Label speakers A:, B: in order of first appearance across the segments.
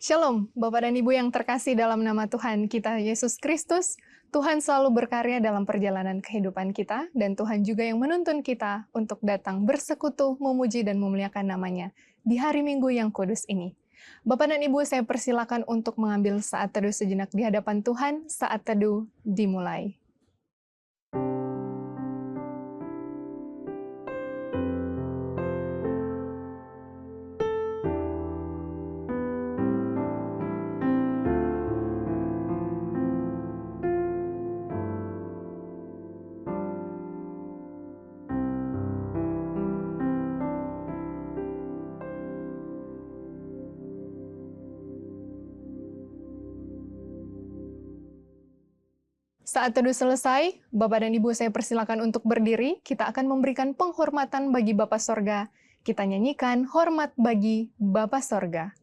A: Shalom, Bapak dan Ibu yang terkasih dalam nama Tuhan kita Yesus Kristus. Tuhan selalu berkarya dalam perjalanan kehidupan kita, dan Tuhan juga yang menuntun kita untuk datang bersekutu, memuji dan memuliakan namanya di hari Minggu yang kudus ini. Bapak dan Ibu, saya persilakan untuk mengambil saat teduh sejenak di hadapan Tuhan. Saat teduh dimulai. Saat teduh selesai, Bapak dan Ibu saya persilakan untuk berdiri. Kita akan memberikan penghormatan bagi Bapa Sorga. Kita nyanyikan hormat bagi Bapa Sorga.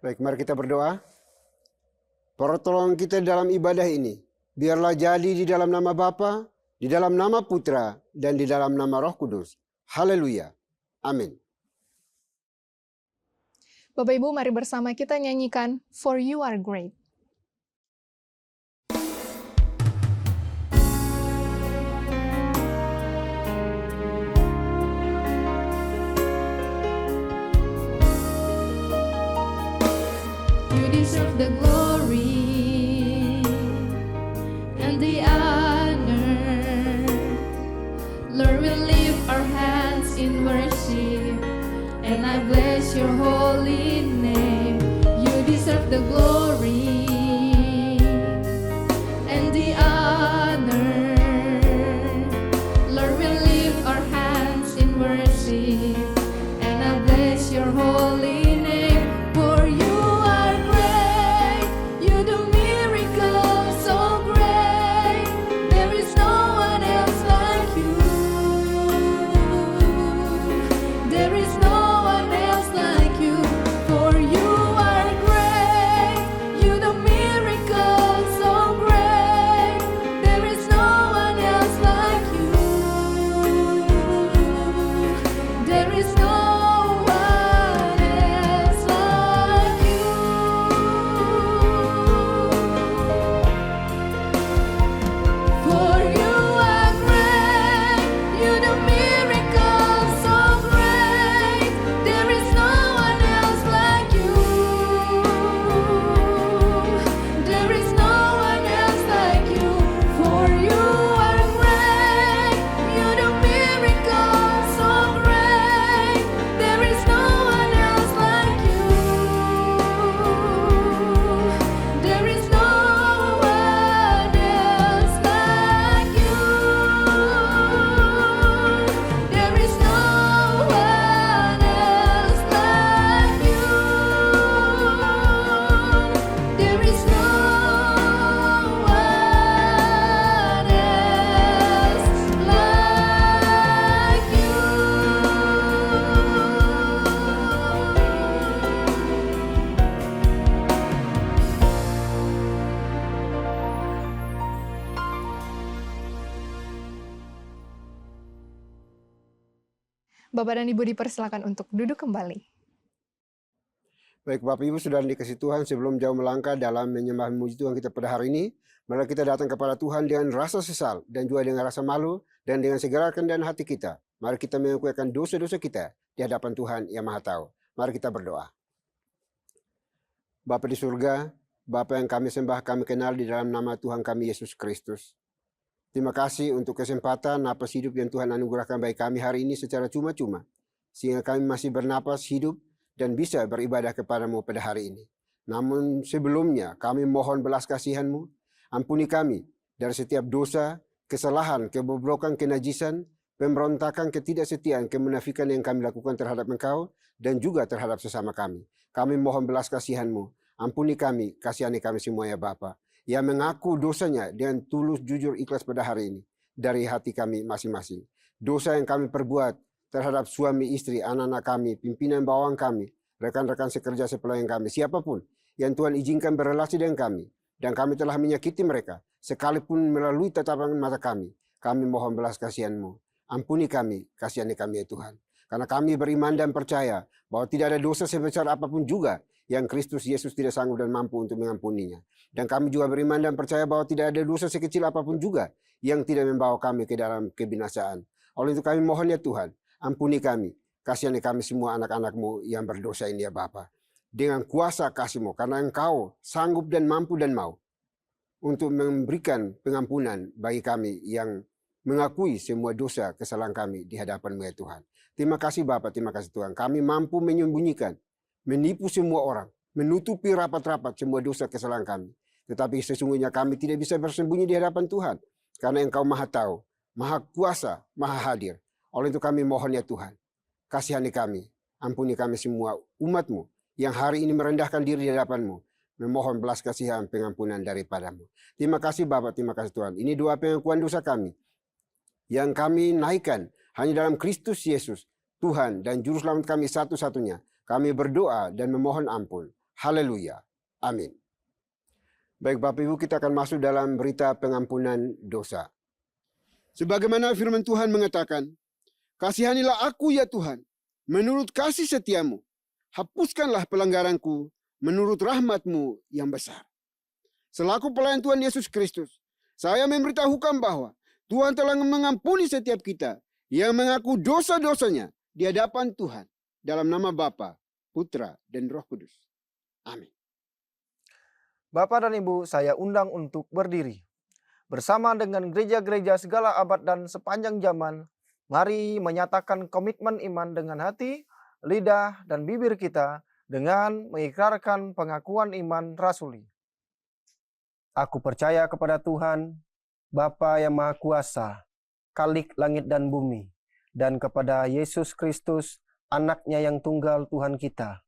B: Baik, mari kita berdoa. Pertolongan kita dalam ibadah ini, biarlah jadi di dalam nama Bapa, di dalam nama Putra, dan di dalam nama Roh Kudus. Haleluya. Amin.
A: Bapak Ibu, mari bersama kita nyanyikan For You Are Great.
C: Deserve the glory and the honor. Lord, we lift our hands in worship, and I bless your holy name. You deserve the glory and the honor. Lord, we lift our hands in worship, and I bless your holy name. For you For
A: Bapak dan Ibu dipersilakan untuk duduk kembali.
B: Baik Bapak Ibu saudara dikasih Tuhan, sebelum jauh melangkah dalam menyembah memuji Tuhan kita pada hari ini, mari kita datang kepada Tuhan dengan rasa sesal dan juga dengan rasa malu dan dengan segala kerendahan hati kita. Mari kita mengakuikan dosa-dosa kita di hadapan Tuhan yang Maha Tahu. Mari kita berdoa. Bapa di surga, Bapa yang kami sembah, kami kenal di dalam nama Tuhan kami Yesus Kristus. Terima kasih untuk kesempatan napas hidup yang Tuhan anugerahkan bagi kami hari ini secara cuma-cuma, sehingga kami masih bernapas hidup dan bisa beribadah kepadamu pada hari ini. Namun sebelumnya kami mohon belas kasihan-Mu, ampuni kami dari setiap dosa, kesalahan, kebobrokan, kenajisan, pemberontakan, ketidaksetiaan, kemunafikan yang kami lakukan terhadap Engkau dan juga terhadap sesama kami. Kami mohon belas kasihan-Mu, ampuni kami, kasihani kami semua ya Bapa, yang mengaku dosanya dengan tulus, jujur, ikhlas pada hari ini dari hati kami masing-masing. Dosa yang kami perbuat terhadap suami, istri, anak-anak kami, pimpinan bawang kami, rekan-rekan sekerja sepelayan kami, siapapun yang Tuhan izinkan berrelasi dengan kami, dan kami telah menyakiti mereka, sekalipun melalui tatapan mata kami mohon belas kasihan-Mu. Ampuni kami, kasihani kami ya Tuhan. Karena kami beriman dan percaya bahwa tidak ada dosa sebesar apapun juga yang Kristus Yesus tidak sanggup dan mampu untuk mengampuninya. Dan kami juga beriman dan percaya bahwa tidak ada dosa sekecil apapun juga yang tidak membawa kami ke dalam kebinasaan. Oleh itu kami mohon ya Tuhan, ampuni kami, kasihani kami semua anak-anak-Mu yang berdosa ini ya Bapa. Dengan kuasa kasih-Mu, karena Engkau sanggup dan mampu dan mau untuk memberikan pengampunan bagi kami yang mengakui semua dosa kesalahan kami di hadapan-Mu ya Tuhan. Terima kasih Bapa, terima kasih Tuhan. Kami mampu menyembunyikan, menipu semua orang, menutupi rapat-rapat semua dosa kesalahan kami. Tetapi sesungguhnya kami tidak bisa bersembunyi di hadapan Tuhan, karena Engkau Maha Tahu, Maha Kuasa, Maha Hadir. Oleh itu kami mohon ya Tuhan, kasihani kami, ampuni kami semua umat-Mu yang hari ini merendahkan diri di hadapan-Mu, memohon belas kasihan pengampunan daripada-Mu. Terima kasih Bapa, terima kasih Tuhan. Ini doa pengakuan dosa kami yang kami naikkan hanya dalam Kristus Yesus, Tuhan dan Juru Selamat kami satu-satunya. Kami berdoa dan memohon ampun. Haleluya. Amin. Baik Bapak Ibu, kita akan masuk dalam berita pengampunan dosa. Sebagaimana firman Tuhan mengatakan, kasihanilah aku ya Tuhan, menurut kasih setiamu. Hapuskanlah pelanggaranku, menurut rahmat-Mu yang besar. Selaku pelayan Tuhan Yesus Kristus, saya memberitahukan bahwa Tuhan telah mengampuni setiap kita yang mengaku dosa-dosanya di hadapan Tuhan dalam nama Bapa, Putra, dan Roh Kudus. Amin.
D: Bapak dan Ibu, saya undang untuk berdiri. Bersama dengan gereja-gereja segala abad dan sepanjang zaman, mari menyatakan komitmen iman dengan hati, lidah, dan bibir kita dengan mengikrarkan pengakuan iman rasuli. Aku percaya kepada Tuhan, Bapa yang Maha Kuasa, Khalik langit dan bumi, dan kepada Yesus Kristus, Anak-Nya yang tunggal Tuhan kita,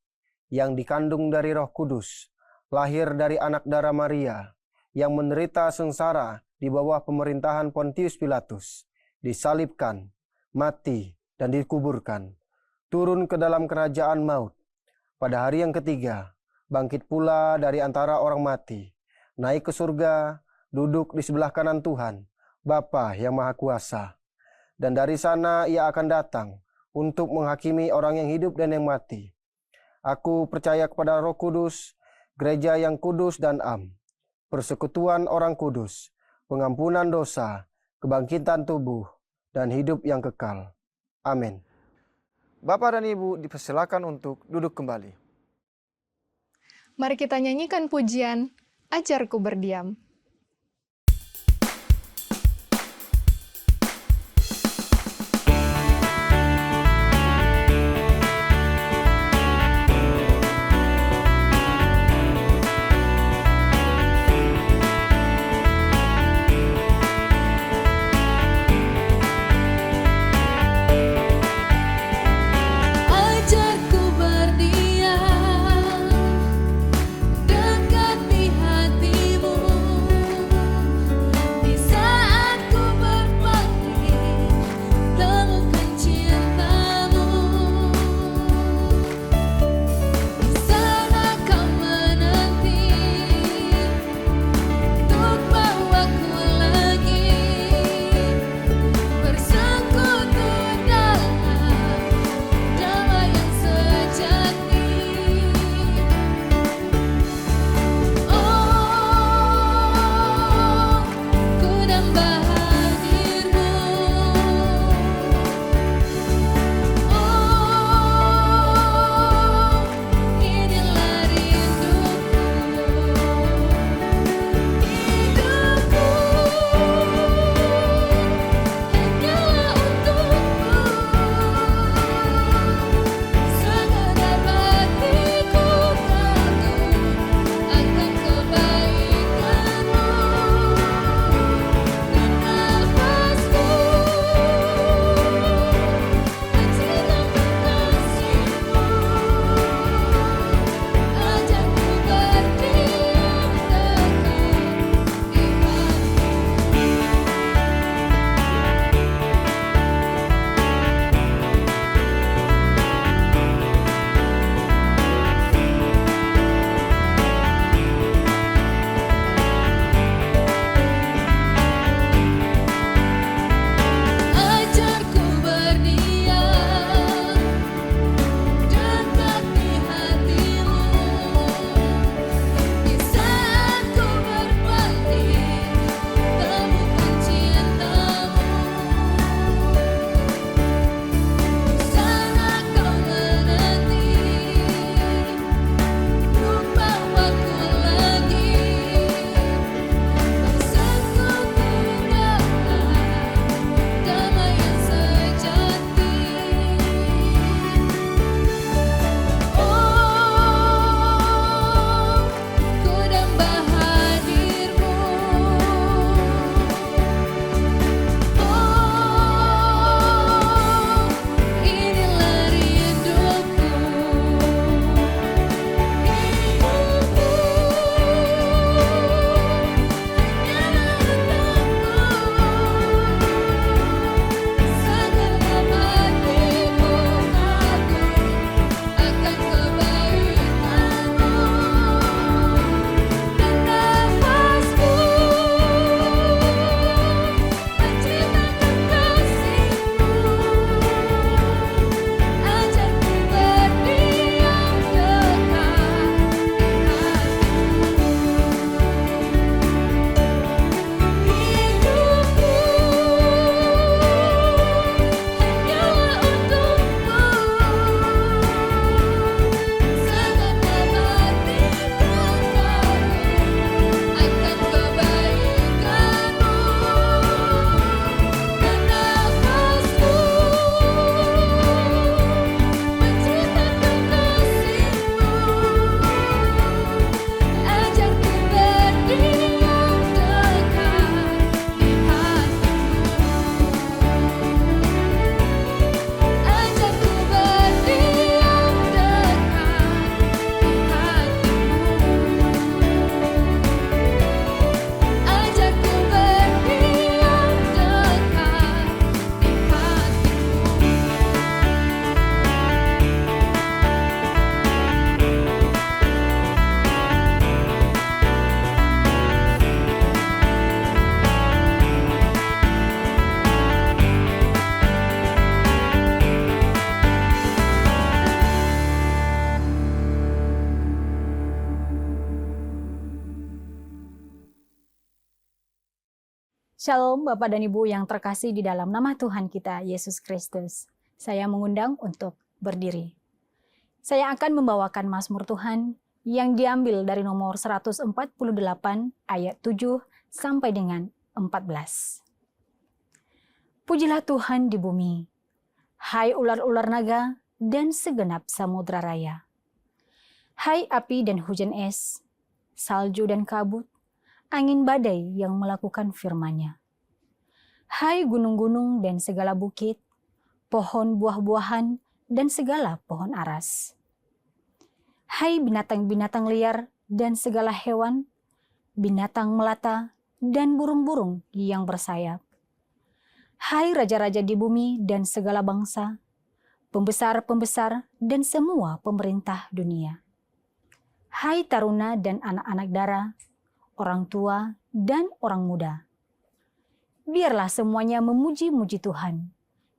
D: yang dikandung dari Roh Kudus, lahir dari anak darah Maria, yang menderita sengsara di bawah pemerintahan Pontius Pilatus, disalibkan, mati, dan dikuburkan, turun ke dalam kerajaan maut. Pada hari yang ketiga, bangkit pula dari antara orang mati, naik ke surga, duduk di sebelah kanan Tuhan, Bapa yang Maha Kuasa. Dan dari sana ia akan datang untuk menghakimi orang yang hidup dan yang mati. Aku percaya kepada Roh Kudus, gereja yang kudus dan am, persekutuan orang kudus, pengampunan dosa, kebangkitan tubuh, dan hidup yang kekal. Amin. Bapak dan Ibu dipersilakan untuk duduk kembali.
A: Mari kita nyanyikan pujian, Ajarku Berdiam.
C: Ajarku berdiam dekat di hatimu.
E: Shalom Bapak dan Ibu yang terkasih di dalam nama Tuhan kita, Yesus Kristus. Saya mengundang untuk berdiri. Saya akan membawakan Mazmur Tuhan yang diambil dari nomor 148 ayat 7 sampai dengan 14. Pujilah Tuhan di bumi, hai ular-ular naga dan segenap samudra raya. Hai api dan hujan es, salju dan kabut, angin badai yang melakukan firman-Nya. Hai gunung-gunung dan segala bukit, pohon buah-buahan dan segala pohon aras. Hai binatang-binatang liar dan segala hewan, binatang melata dan burung-burung yang bersayap. Hai raja-raja di bumi dan segala bangsa, pembesar-pembesar dan semua pemerintah dunia. Hai taruna dan anak-anak dara, orang tua, dan orang muda. Biarlah semuanya memuji-muji Tuhan,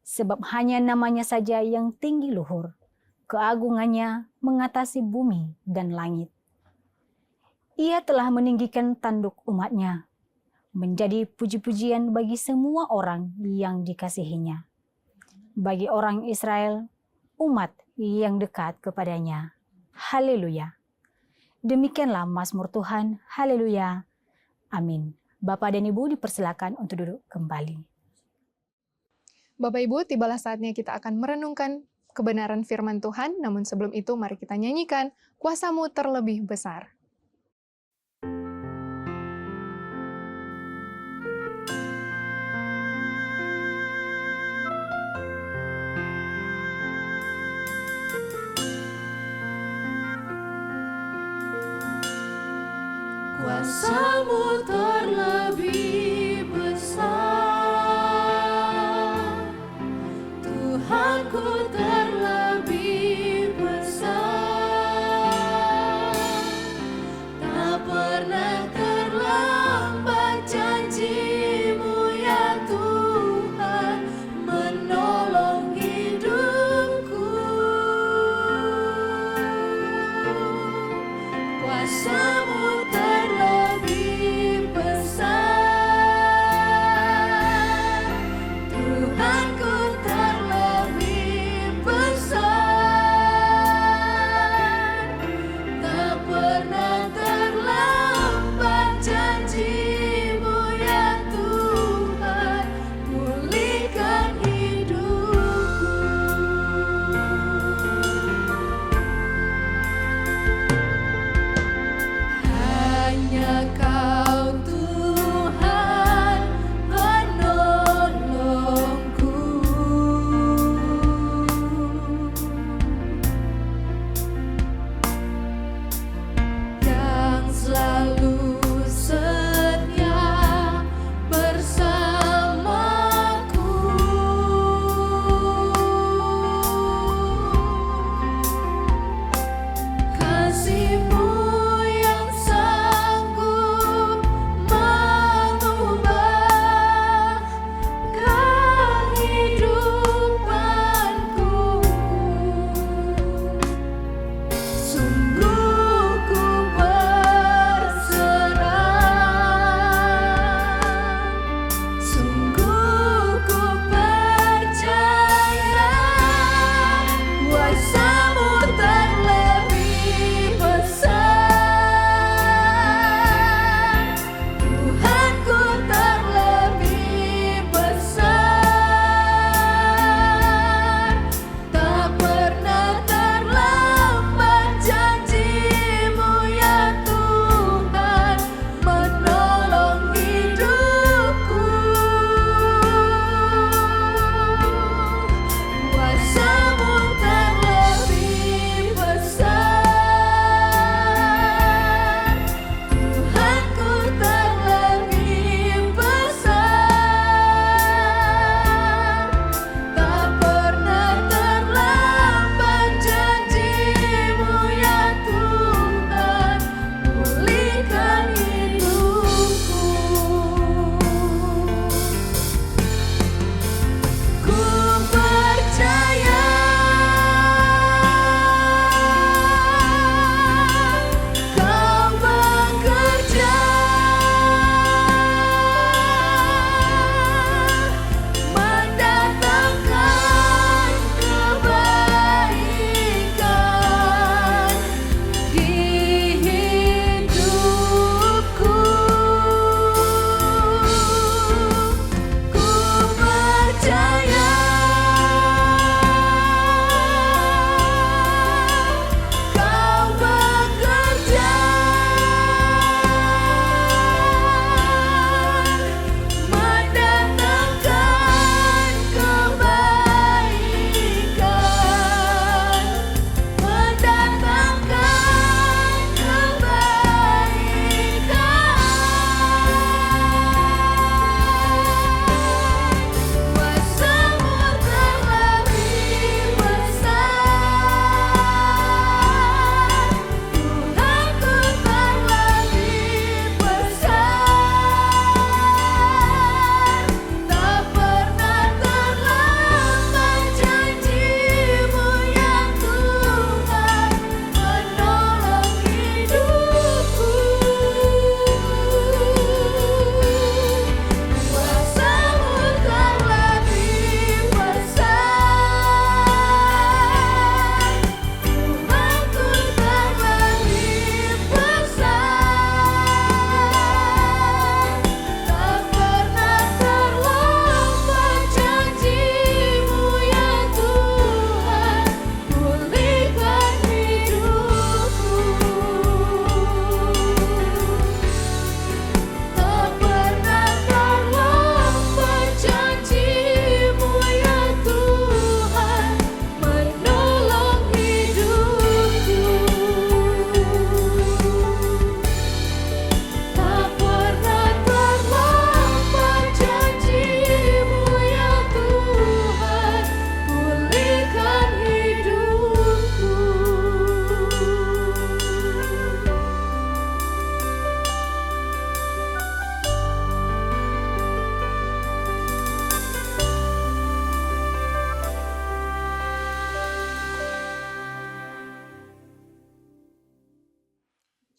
E: sebab hanya namanya saja yang tinggi luhur, keagungannya mengatasi bumi dan langit. Ia telah meninggikan tanduk umatnya, menjadi puji-pujian bagi semua orang yang dikasihinya. Bagi orang Israel, umat yang dekat kepadanya. Haleluya. Demikianlah Mazmur Tuhan, haleluya, amin. Bapak dan Ibu dipersilakan untuk duduk kembali.
A: Bapak Ibu, tibalah saatnya kita akan merenungkan kebenaran firman Tuhan, namun sebelum itu mari kita nyanyikan Kuasa-Mu Terlebih Besar.
C: Kuasa-Mu terlebih besar, Tuhanku terlebih besar. Tak pernah terlambat janji-Mu ya Tuhan, menolong hidupku. Kuasa-Mu terlebih besar.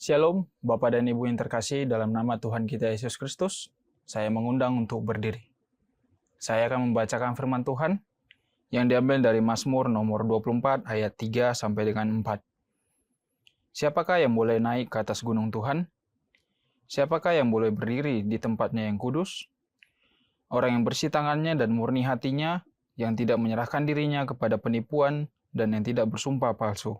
F: Shalom, Bapak dan Ibu yang terkasih, dalam nama Tuhan kita Yesus Kristus, saya mengundang untuk berdiri. Saya akan membacakan firman Tuhan yang diambil dari Mazmur nomor 24 ayat 3 sampai dengan 4. Siapakah yang boleh naik ke atas gunung Tuhan? Siapakah yang boleh berdiri di tempatnya yang kudus? Orang yang bersih tangannya dan murni hatinya, yang tidak menyerahkan dirinya kepada penipuan dan yang tidak bersumpah palsu.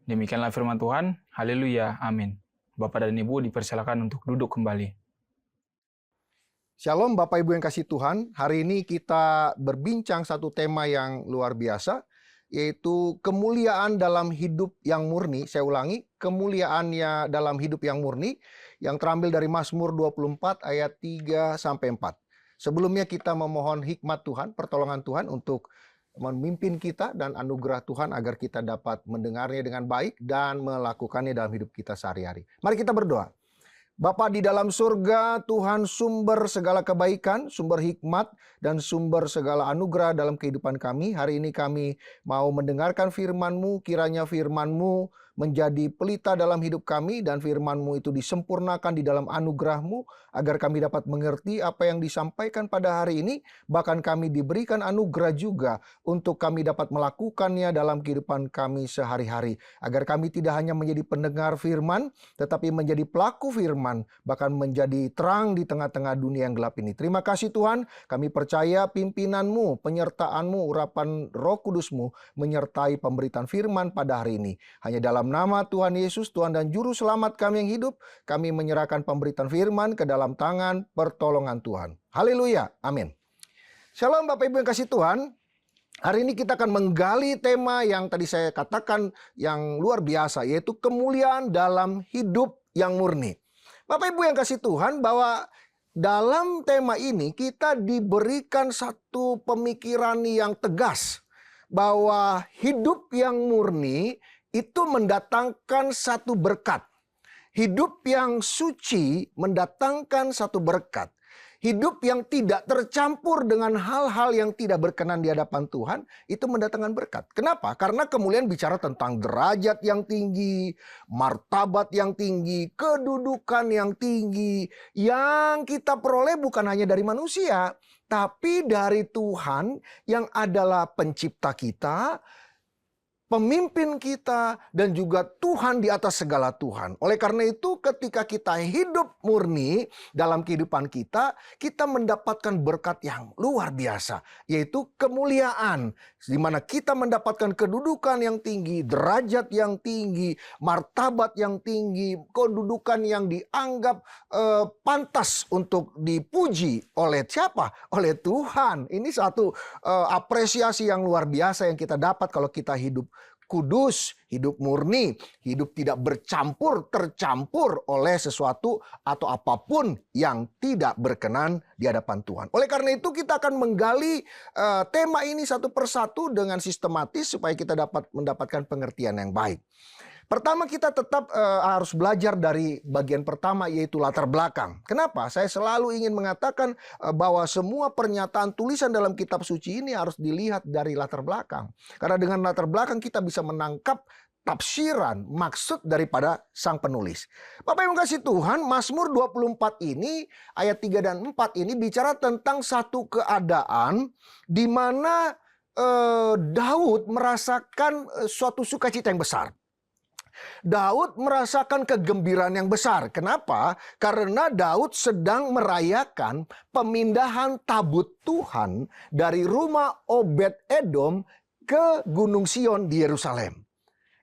F: Demikianlah firman Tuhan. Haleluya. Amin. Bapak dan Ibu dipersilakan untuk duduk kembali.
G: Shalom Bapak Ibu yang kasih Tuhan. Hari ini kita berbincang satu tema yang luar biasa, yaitu kemuliaan dalam hidup yang murni. Saya ulangi, kemuliaannya dalam hidup yang murni, yang terambil dari Mazmur 24 ayat 3 sampai 4. Sebelumnya kita memohon hikmat Tuhan, pertolongan Tuhan untuk memimpin kita dan anugerah Tuhan agar kita dapat mendengarnya dengan baik dan melakukannya dalam hidup kita sehari-hari. Mari kita berdoa. Bapa di dalam surga, Tuhan sumber segala kebaikan, sumber hikmat, dan sumber segala anugerah dalam kehidupan kami. Hari ini kami mau mendengarkan firman-Mu, kiranya firman-Mu menjadi pelita dalam hidup kami, dan firman-Mu itu disempurnakan di dalam anugerah-Mu, agar kami dapat mengerti apa yang disampaikan pada hari ini, bahkan kami diberikan anugerah juga untuk kami dapat melakukannya dalam kehidupan kami sehari-hari, agar kami tidak hanya menjadi pendengar firman, tetapi menjadi pelaku firman, bahkan menjadi terang di tengah-tengah dunia yang gelap ini. Terima kasih Tuhan, kami percaya pimpinan-Mu, penyertaan-Mu, urapan Roh Kudus-Mu menyertai pemberitaan firman pada hari ini. Hanya dalam nama Tuhan Yesus, Tuhan dan Juru Selamat kami yang hidup, kami menyerahkan pemberitaan firman ke dalam tangan pertolongan Tuhan. Haleluya, amin. Shalom Bapak Ibu yang kasih Tuhan. Hari ini kita akan menggali tema yang tadi saya katakan yang luar biasa, yaitu kemuliaan dalam hidup yang murni. Bapak Ibu yang kasih Tuhan, bahwa dalam tema ini kita diberikan satu pemikiran yang tegas, bahwa hidup yang murni itu mendatangkan satu berkat. Hidup yang suci mendatangkan satu berkat. Hidup yang tidak tercampur dengan hal-hal yang tidak berkenan di hadapan Tuhan, itu mendatangkan berkat. Kenapa? Karena kemuliaan bicara tentang derajat yang tinggi, martabat yang tinggi, kedudukan yang tinggi, yang kita peroleh bukan hanya dari manusia, tapi dari Tuhan yang adalah pencipta kita, pemimpin kita, dan juga Tuhan di atas segala Tuhan. Oleh karena itu, ketika kita hidup murni dalam kehidupan kita, kita mendapatkan berkat yang luar biasa, yaitu kemuliaan, di mana kita mendapatkan kedudukan yang tinggi, derajat yang tinggi, martabat yang tinggi, kedudukan yang dianggap pantas untuk dipuji oleh siapa? Oleh Tuhan. Ini satu apresiasi yang luar biasa yang kita dapat kalau kita hidup kudus, hidup murni, hidup tidak tercampur oleh sesuatu atau apapun yang tidak berkenan di hadapan Tuhan. Oleh karena itu kita akan menggali tema ini satu persatu dengan sistematis supaya kita dapat mendapatkan pengertian yang baik. Pertama, kita tetap harus belajar dari bagian pertama, yaitu latar belakang. Kenapa? Saya selalu ingin mengatakan bahwa semua pernyataan tulisan dalam kitab suci ini harus dilihat dari latar belakang. Karena dengan latar belakang kita bisa menangkap tafsiran, maksud daripada sang penulis. Bapak yang kasih Tuhan, Mazmur 24 ini, ayat 3 dan 4 ini bicara tentang satu keadaan di mana Daud merasakan suatu sukacita yang besar. Daud merasakan kegembiraan yang besar. Kenapa? Karena Daud sedang merayakan pemindahan tabut Tuhan dari rumah Obed-Edom ke Gunung Sion di Yerusalem.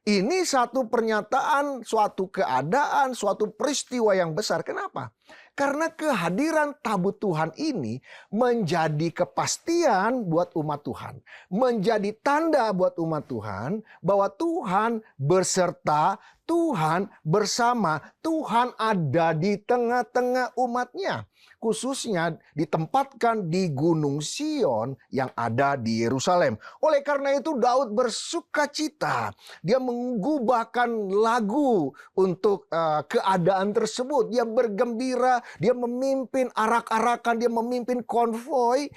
G: Ini satu pernyataan, suatu keadaan, suatu peristiwa yang besar. Kenapa? Karena kehadiran tabut Tuhan ini menjadi kepastian buat umat Tuhan. Menjadi tanda buat umat Tuhan bahwa Tuhan berserta, Tuhan bersama, Tuhan ada di tengah-tengah umatnya. Khususnya ditempatkan di Gunung Sion yang ada di Yerusalem. Oleh karena itu Daud bersukacita. Dia mengubahkan lagu untuk keadaan tersebut. Dia bergembira, dia memimpin arak-arakan, dia memimpin konvoi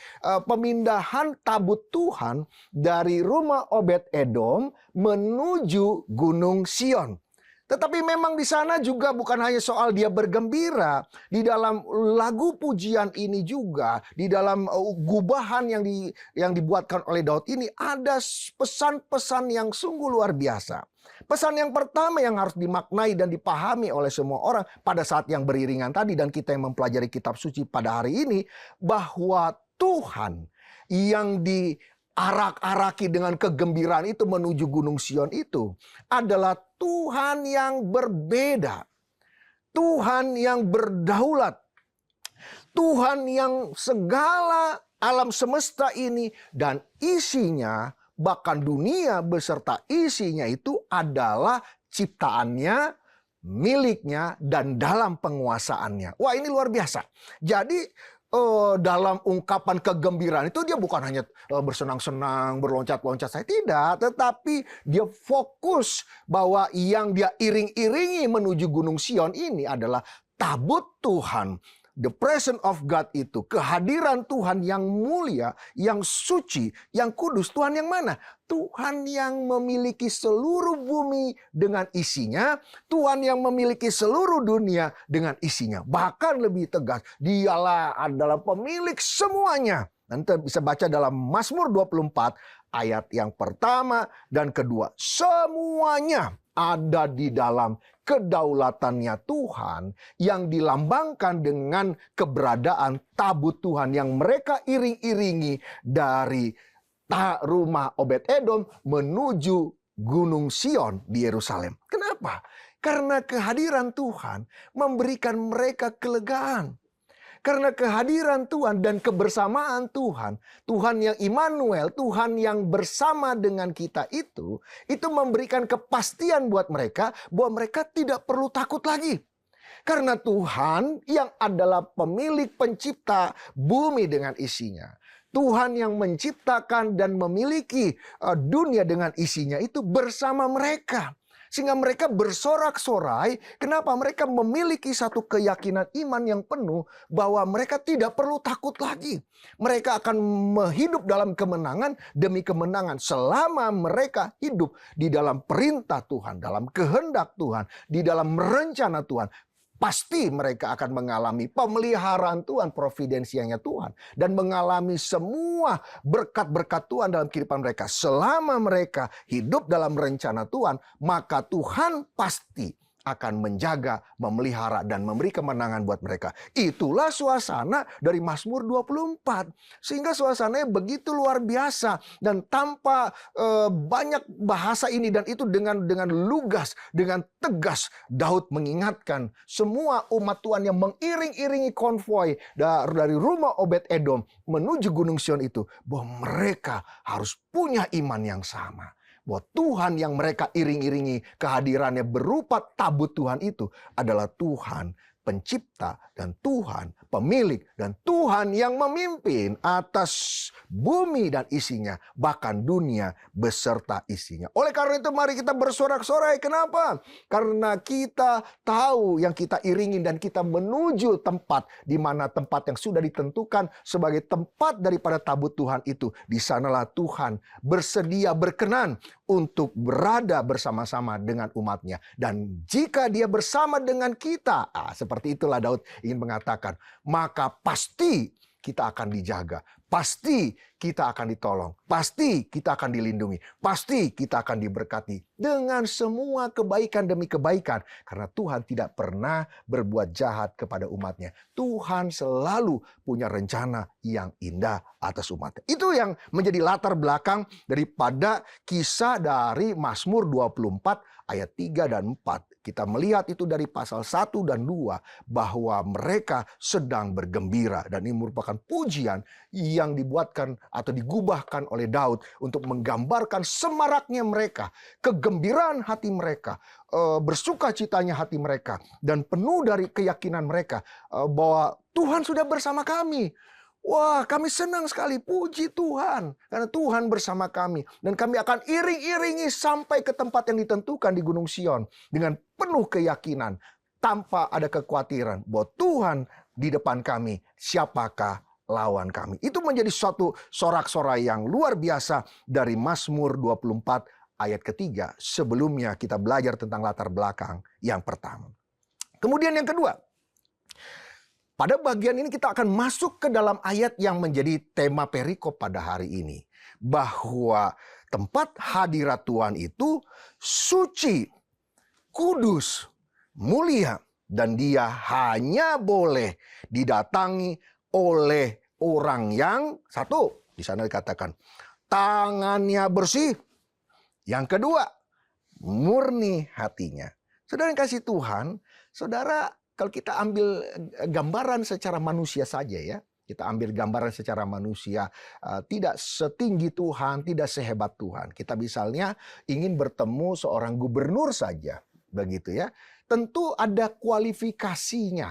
G: pemindahan tabut Tuhan dari rumah Obed-Edom menuju Gunung Sion. Tetapi memang di sana juga bukan hanya soal dia bergembira. Di dalam lagu pujian ini juga, di dalam gubahan yang dibuatkan oleh Daud ini, ada pesan-pesan yang sungguh luar biasa. Pesan yang pertama yang harus dimaknai dan dipahami oleh semua orang pada saat yang beriringan tadi, dan kita yang mempelajari kitab suci pada hari ini, bahwa Tuhan yang diarak-araki dengan kegembiraan itu menuju Gunung Sion itu adalah Tuhan yang berbeda. Tuhan yang berdaulat. Tuhan yang segala alam semesta ini dan isinya, bahkan dunia beserta isinya itu adalah ciptaannya, miliknya, dan dalam penguasaannya. Wah, ini luar biasa. Jadi dalam ungkapan kegembiraan itu dia bukan hanya bersenang-senang, berloncat-loncat, saya tidak, tetapi dia fokus bahwa yang dia iring-iringi menuju Gunung Sion ini adalah tabut Tuhan. The presence of God itu, kehadiran Tuhan yang mulia, yang suci, yang kudus. Tuhan yang mana? Tuhan yang memiliki seluruh bumi dengan isinya. Tuhan yang memiliki seluruh dunia dengan isinya. Bahkan lebih tegas, dialah adalah pemilik semuanya. Nanti bisa baca dalam Mazmur 24 ayat yang pertama dan kedua. Semuanya ada di dalam kedaulatannya Tuhan yang dilambangkan dengan keberadaan tabut Tuhan yang mereka iring-iringi dari rumah Obed-Edom menuju Gunung Sion di Yerusalem. Kenapa? Karena kehadiran Tuhan memberikan mereka kelegaan. Karena kehadiran Tuhan dan kebersamaan Tuhan, Tuhan yang Immanuel, Tuhan yang bersama dengan kita itu memberikan kepastian buat mereka bahwa mereka tidak perlu takut lagi. Karena Tuhan yang adalah pemilik pencipta bumi dengan isinya, Tuhan yang menciptakan dan memiliki dunia dengan isinya itu bersama mereka. Sehingga mereka bersorak-sorai. Kenapa? Mereka memiliki satu keyakinan iman yang penuh bahwa mereka tidak perlu takut lagi. Mereka akan hidup dalam kemenangan demi kemenangan selama mereka hidup di dalam perintah Tuhan, dalam kehendak Tuhan, di dalam rencana Tuhan. Pasti mereka akan mengalami pemeliharaan Tuhan, providensianya Tuhan. Dan mengalami semua berkat-berkat Tuhan dalam kehidupan mereka. Selama mereka hidup dalam rencana Tuhan, maka Tuhan pasti akan menjaga, memelihara, dan memberi kemenangan buat mereka. Itulah suasana dari Mazmur 24. Sehingga suasananya begitu luar biasa. Dan tanpa banyak bahasa ini dan itu dengan lugas, dengan tegas, Daud mengingatkan semua umat Tuhan yang mengiring-iringi konvoi dari rumah Obed-Edom menuju Gunung Sion itu, bahwa mereka harus punya iman yang sama. Bahwa Tuhan yang mereka iring-iringi kehadirannya berupa tabut Tuhan itu adalah Tuhan pencipta dan Tuhan pemilik dan Tuhan yang memimpin atas bumi dan isinya, bahkan dunia beserta isinya. Oleh karena itu mari kita bersorak-sorai. Kenapa? Karena kita tahu yang kita iringin dan kita menuju tempat di mana tempat yang sudah ditentukan sebagai tempat daripada tabut Tuhan itu. Di sanalah Tuhan bersedia berkenan untuk berada bersama-sama dengan umatnya. Dan jika dia bersama dengan kita, seperti itulah Daud ingin mengatakan, maka pasti kita akan dijaga, pasti kita akan ditolong, pasti kita akan dilindungi, pasti kita akan diberkati dengan semua kebaikan demi kebaikan. Karena Tuhan tidak pernah berbuat jahat kepada umatnya. Tuhan selalu punya rencana yang indah atas umatnya. Itu yang menjadi latar belakang daripada kisah dari Mazmur 24 ayat 3 dan 4. Kita melihat itu dari pasal 1 dan 2 bahwa mereka sedang bergembira, dan ini merupakan pujian yang dibuatkan atau digubahkan oleh Daud untuk menggambarkan semaraknya mereka, kegembiraan hati mereka, bersukacitanya hati mereka, dan penuh dari keyakinan mereka bahwa Tuhan sudah bersama kami. Wah, kami senang sekali, puji Tuhan, karena Tuhan bersama kami. Dan kami akan iring-iringi sampai ke tempat yang ditentukan di Gunung Sion dengan penuh keyakinan, tanpa ada kekhawatiran bahwa Tuhan di depan kami, siapakah lawan kami. Itu menjadi suatu sorak-sorai yang luar biasa dari Mazmur 24 ayat ketiga. Sebelumnya kita belajar tentang latar belakang yang pertama. Kemudian yang kedua, pada bagian ini kita akan masuk ke dalam ayat yang menjadi tema perikop pada hari ini. Bahwa tempat hadirat Tuhan itu suci, kudus, mulia. Dan dia hanya boleh didatangi oleh orang yang satu. Di sana dikatakan tangannya bersih. Yang kedua, murni hatinya. Saudara yang kasih Tuhan, saudara, kalau kita ambil gambaran secara manusia saja ya, kita ambil gambaran secara manusia, tidak setinggi Tuhan, tidak sehebat Tuhan. Kita misalnya ingin bertemu seorang gubernur saja, begitu ya. Tentu ada kualifikasinya,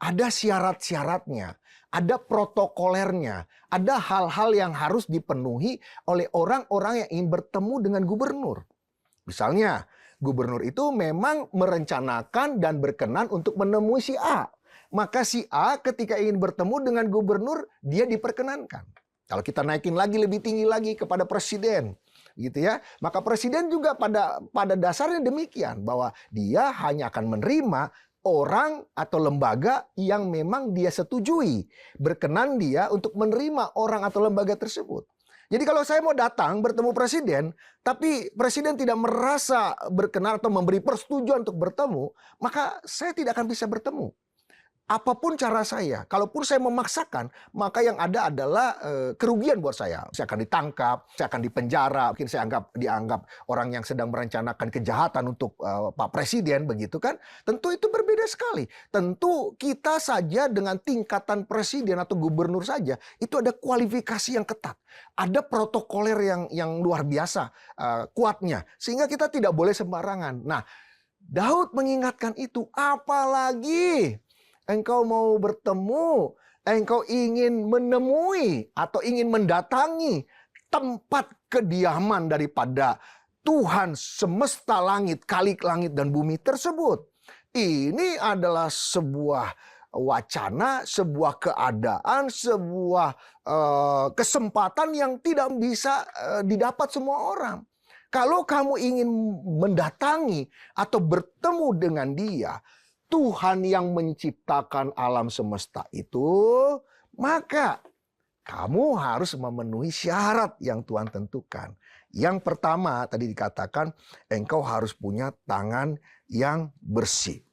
G: ada syarat-syaratnya, ada protokolernya, ada hal-hal yang harus dipenuhi oleh orang-orang yang ingin bertemu dengan gubernur. Misalnya, gubernur itu memang merencanakan dan berkenan untuk menemui si A. Maka si A ketika ingin bertemu dengan gubernur, dia diperkenankan. Kalau kita naikin lagi lebih tinggi lagi kepada presiden, gitu ya. Maka presiden juga pada dasarnya demikian, bahwa dia hanya akan menerima orang atau lembaga yang memang dia setujui. Berkenan dia untuk menerima orang atau lembaga tersebut. Jadi kalau saya mau datang bertemu presiden, tapi presiden tidak merasa berkenan atau memberi persetujuan untuk bertemu, maka saya tidak akan bisa bertemu. Apapun cara saya, kalaupun saya memaksakan, maka yang ada adalah kerugian buat saya. Saya akan ditangkap, saya akan dipenjara, mungkin saya dianggap orang yang sedang merencanakan kejahatan untuk Pak Presiden, begitu kan? Tentu itu berbeda sekali. Tentu kita saja dengan tingkatan presiden atau gubernur saja, itu ada kualifikasi yang ketat. Ada protokoler yang luar biasa kuatnya, sehingga kita tidak boleh sembarangan. Nah, Daud mengingatkan itu, apalagi engkau mau bertemu, engkau ingin menemui atau ingin mendatangi tempat kediaman daripada Tuhan semesta langit, kalik langit dan bumi tersebut. Ini adalah sebuah wacana, sebuah keadaan, sebuah kesempatan yang tidak bisa didapat semua orang. Kalau kamu ingin mendatangi atau bertemu dengan dia, Tuhan yang menciptakan alam semesta itu, maka kamu harus memenuhi syarat yang Tuhan tentukan. Yang pertama tadi dikatakan, engkau harus punya tangan yang bersih.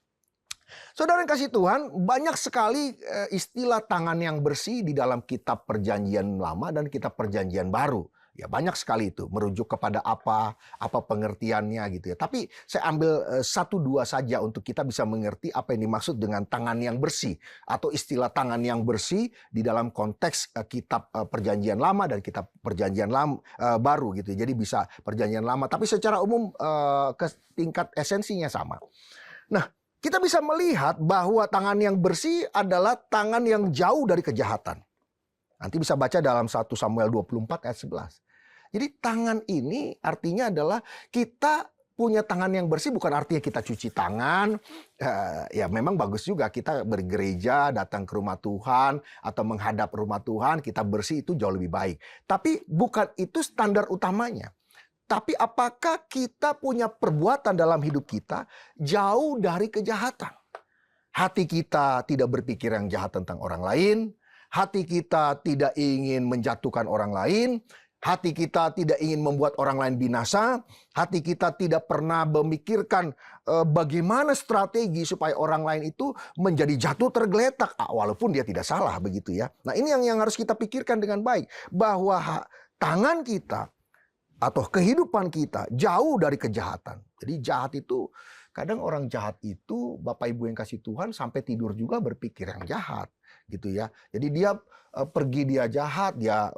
G: Saudara yang kasih Tuhan, banyak sekali istilah tangan yang bersih di dalam kitab Perjanjian Lama dan kitab Perjanjian Baru. Ya banyak sekali itu, merujuk kepada apa pengertiannya gitu ya. Tapi saya ambil 1-2 saja untuk kita bisa mengerti apa yang dimaksud dengan tangan yang bersih. Atau istilah tangan yang bersih di dalam konteks kitab Perjanjian Lama dan kitab Perjanjian Baru gitu. Jadi bisa Perjanjian Lama, tapi secara umum ke tingkat esensinya sama. Nah, kita bisa melihat bahwa tangan yang bersih adalah tangan yang jauh dari kejahatan. Nanti bisa baca dalam 1 Samuel 24 ayat 11. Jadi tangan ini artinya adalah kita punya tangan yang bersih, bukan artinya kita cuci tangan. Ya memang bagus juga kita bergereja, datang ke rumah Tuhan, atau menghadap rumah Tuhan, kita bersih itu jauh lebih baik. Tapi bukan itu standar utamanya. Tapi apakah kita punya perbuatan dalam hidup kita jauh dari kejahatan? Hati kita tidak berpikir yang jahat tentang orang lain. Hati kita tidak ingin menjatuhkan orang lain. Hati kita tidak ingin membuat orang lain binasa. Hati kita tidak pernah memikirkan bagaimana strategi supaya orang lain itu menjadi jatuh tergeletak. Walaupun dia tidak salah begitu ya. Nah ini yang harus kita pikirkan dengan baik. Bahwa tangan kita atau kehidupan kita jauh dari kejahatan. Jadi jahat itu, kadang orang jahat itu, Bapak Ibu yang kasih Tuhan, sampai tidur juga berpikir yang jahat. Gitu ya. Jadi dia pergi dia jahat, dia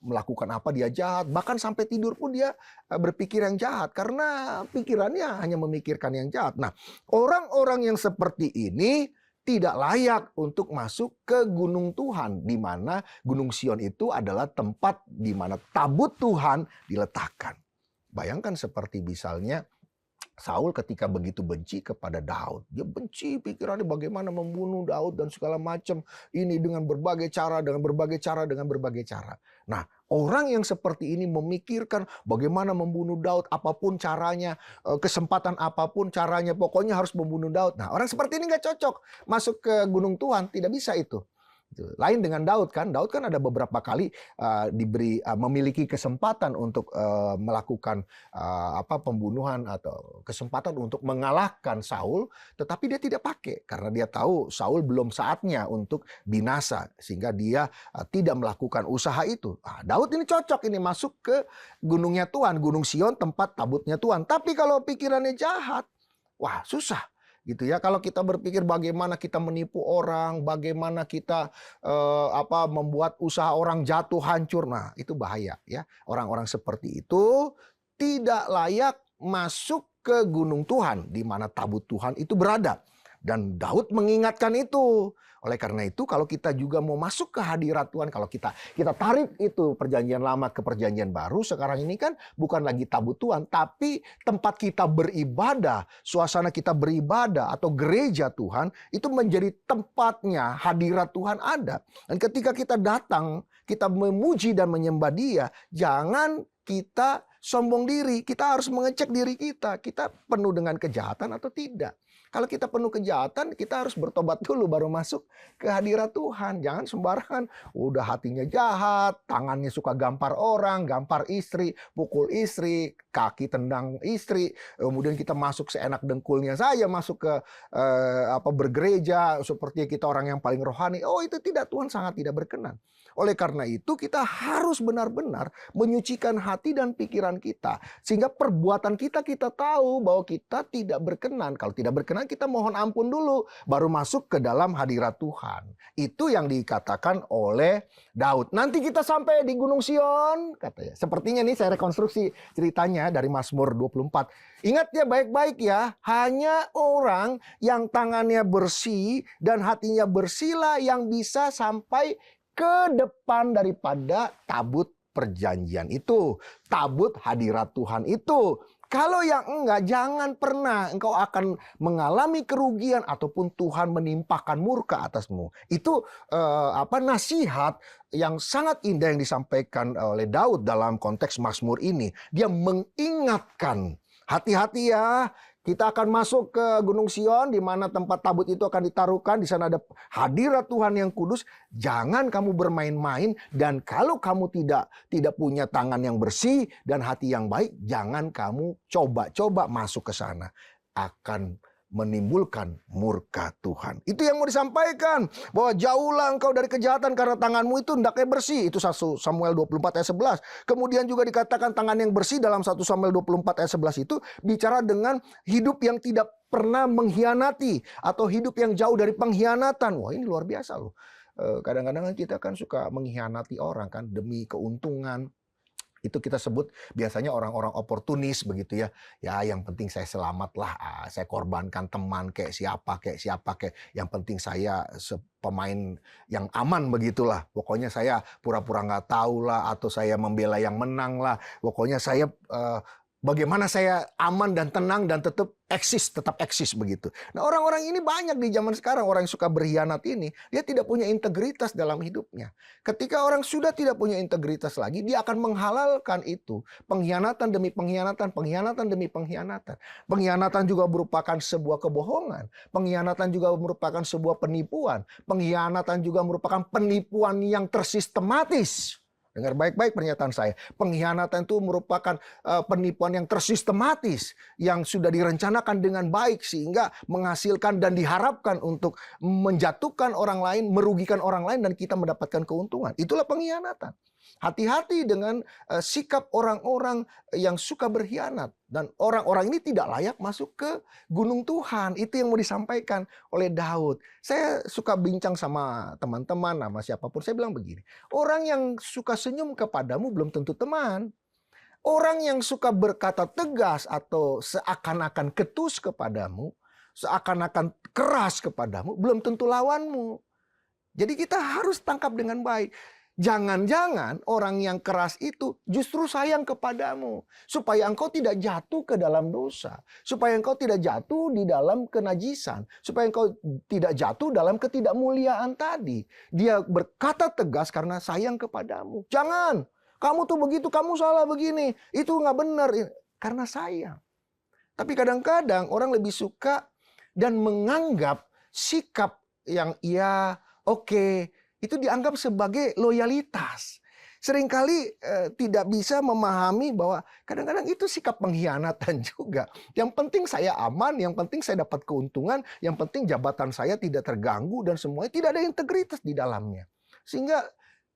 G: melakukan apa dia jahat, bahkan sampai tidur pun dia berpikir yang jahat karena pikirannya hanya memikirkan yang jahat. Nah, orang-orang yang seperti ini tidak layak untuk masuk ke gunung Tuhan, di mana Gunung Sion itu adalah tempat di mana tabut Tuhan diletakkan. Bayangkan seperti misalnya Saul ketika begitu benci kepada Daud, dia benci pikirannya bagaimana membunuh Daud dan segala macam ini dengan berbagai cara, dengan berbagai cara, dengan berbagai cara. Nah, orang yang seperti ini memikirkan bagaimana membunuh Daud, apapun caranya, kesempatan apapun caranya, pokoknya harus membunuh Daud. Nah, orang seperti ini nggak cocok masuk ke gunung Tuhan, tidak bisa itu. Lain dengan Daud kan ada beberapa kali memiliki kesempatan untuk melakukan pembunuhan atau kesempatan untuk mengalahkan Saul, tetapi dia tidak pakai karena dia tahu Saul belum saatnya untuk binasa sehingga dia tidak melakukan usaha itu. Daud ini cocok ini masuk ke gunungnya Tuhan, Gunung Sion, tempat tabutnya Tuhan. Tapi kalau pikirannya jahat, wah susah. Gitu ya, kalau kita berpikir bagaimana kita menipu orang, bagaimana kita membuat usaha orang jatuh hancur, nah itu bahaya ya. Orang-orang seperti itu tidak layak masuk ke gunung Tuhan di mana tabut Tuhan itu berada. Dan Daud mengingatkan itu. Oleh karena itu kalau kita juga mau masuk ke hadirat Tuhan, kalau kita tarik itu perjanjian lama ke perjanjian baru, sekarang ini kan bukan lagi tabut Tuhan, tapi tempat kita beribadah, suasana kita beribadah atau gereja Tuhan, itu menjadi tempatnya hadirat Tuhan ada. Dan ketika kita datang, kita memuji dan menyembah Dia, jangan kita sombong diri, kita harus mengecek diri kita penuh dengan kejahatan atau tidak. Kalau kita penuh kejahatan, kita harus bertobat dulu baru masuk ke hadirat Tuhan. Jangan sembarangan, udah hatinya jahat, tangannya suka gampar orang, gampar istri, pukul istri, kaki tendang istri. Kemudian kita masuk seenak dengkulnya saja, masuk ke bergereja, seperti kita orang yang paling rohani. Oh itu tidak, Tuhan sangat tidak berkenan. Oleh karena itu kita harus benar-benar menyucikan hati dan pikiran kita. Sehingga perbuatan kita tahu bahwa kita tidak berkenan. Kalau tidak berkenan kita mohon ampun dulu. Baru masuk ke dalam hadirat Tuhan. Itu yang dikatakan oleh Daud. Nanti kita sampai di Gunung Sion. Katanya. Sepertinya nih saya rekonstruksi ceritanya dari Mazmur 24. Ingat ya baik-baik ya. Hanya orang yang tangannya bersih dan hatinya bersihlah yang bisa sampai ke depan daripada tabut perjanjian itu, tabut hadirat Tuhan itu. Kalau yang enggak, jangan pernah engkau akan mengalami kerugian ataupun Tuhan menimpakan murka atasmu. Itu nasihat yang sangat indah yang disampaikan oleh Daud dalam konteks Mazmur ini. Dia mengingatkan, hati-hati ya. Kita akan masuk ke Gunung Sion di mana tempat tabut itu akan ditaruhkan. Di sana ada hadirat Tuhan yang kudus. Jangan kamu bermain-main, dan kalau kamu tidak punya tangan yang bersih dan hati yang baik, jangan kamu coba-coba masuk ke sana. Akan menimbulkan murka Tuhan. Itu yang mau disampaikan. Bahwa jauhlah engkau dari kejahatan karena tanganmu itu hendaknya bersih. Itu 1 Samuel 24 ayat 11. Kemudian juga dikatakan tangan yang bersih dalam 1 Samuel 24 ayat 11 itu bicara dengan hidup yang tidak pernah mengkhianati. Atau hidup yang jauh dari pengkhianatan. Wah ini luar biasa loh. Kadang-kadang kita kan suka mengkhianati orang kan demi keuntungan. Itu kita sebut biasanya orang-orang oportunis begitu ya. Ya yang penting saya selamat lah, saya korbankan teman kayak siapa. Yang penting saya pemain yang aman begitulah. Pokoknya saya pura-pura nggak tahu lah, atau saya membela yang menang lah. Pokoknya saya bagaimana saya aman dan tenang dan tetap eksis begitu. Nah orang-orang ini banyak di zaman sekarang, orang yang suka berkhianat ini, dia tidak punya integritas dalam hidupnya. Ketika orang sudah tidak punya integritas lagi, dia akan menghalalkan itu. Pengkhianatan demi pengkhianatan, pengkhianatan demi pengkhianatan. Pengkhianatan juga merupakan sebuah kebohongan. Pengkhianatan juga merupakan sebuah penipuan. Pengkhianatan juga merupakan penipuan yang tersistematis. Dengar baik-baik pernyataan saya. Pengkhianatan itu merupakan penipuan yang tersistematis, yang sudah direncanakan dengan baik sehingga menghasilkan dan diharapkan untuk menjatuhkan orang lain, merugikan orang lain, dan kita mendapatkan keuntungan. Itulah pengkhianatan. Hati-hati dengan sikap orang-orang yang suka berkhianat. Dan orang-orang ini tidak layak masuk ke gunung Tuhan. Itu yang mau disampaikan oleh Daud. Saya suka bincang sama teman-teman, sama siapapun. Saya bilang begini, orang yang suka senyum kepadamu belum tentu teman. Orang yang suka berkata tegas atau seakan-akan ketus kepadamu, seakan-akan keras kepadamu, belum tentu lawanmu. Jadi kita harus tangkap dengan baik. Jangan-jangan orang yang keras itu justru sayang kepadamu, supaya engkau tidak jatuh ke dalam dosa, supaya engkau tidak jatuh di dalam kenajisan, supaya engkau tidak jatuh dalam ketidakmuliaan tadi. Dia berkata tegas karena sayang kepadamu. Jangan, kamu tuh begitu, kamu salah begini, itu nggak benar, karena sayang. Tapi kadang-kadang orang lebih suka dan menganggap sikap yang oke, itu dianggap sebagai loyalitas. Seringkali tidak bisa memahami bahwa kadang-kadang itu sikap pengkhianatan juga. Yang penting saya aman, yang penting saya dapat keuntungan, yang penting jabatan saya tidak terganggu dan semuanya tidak ada integritas di dalamnya. Sehingga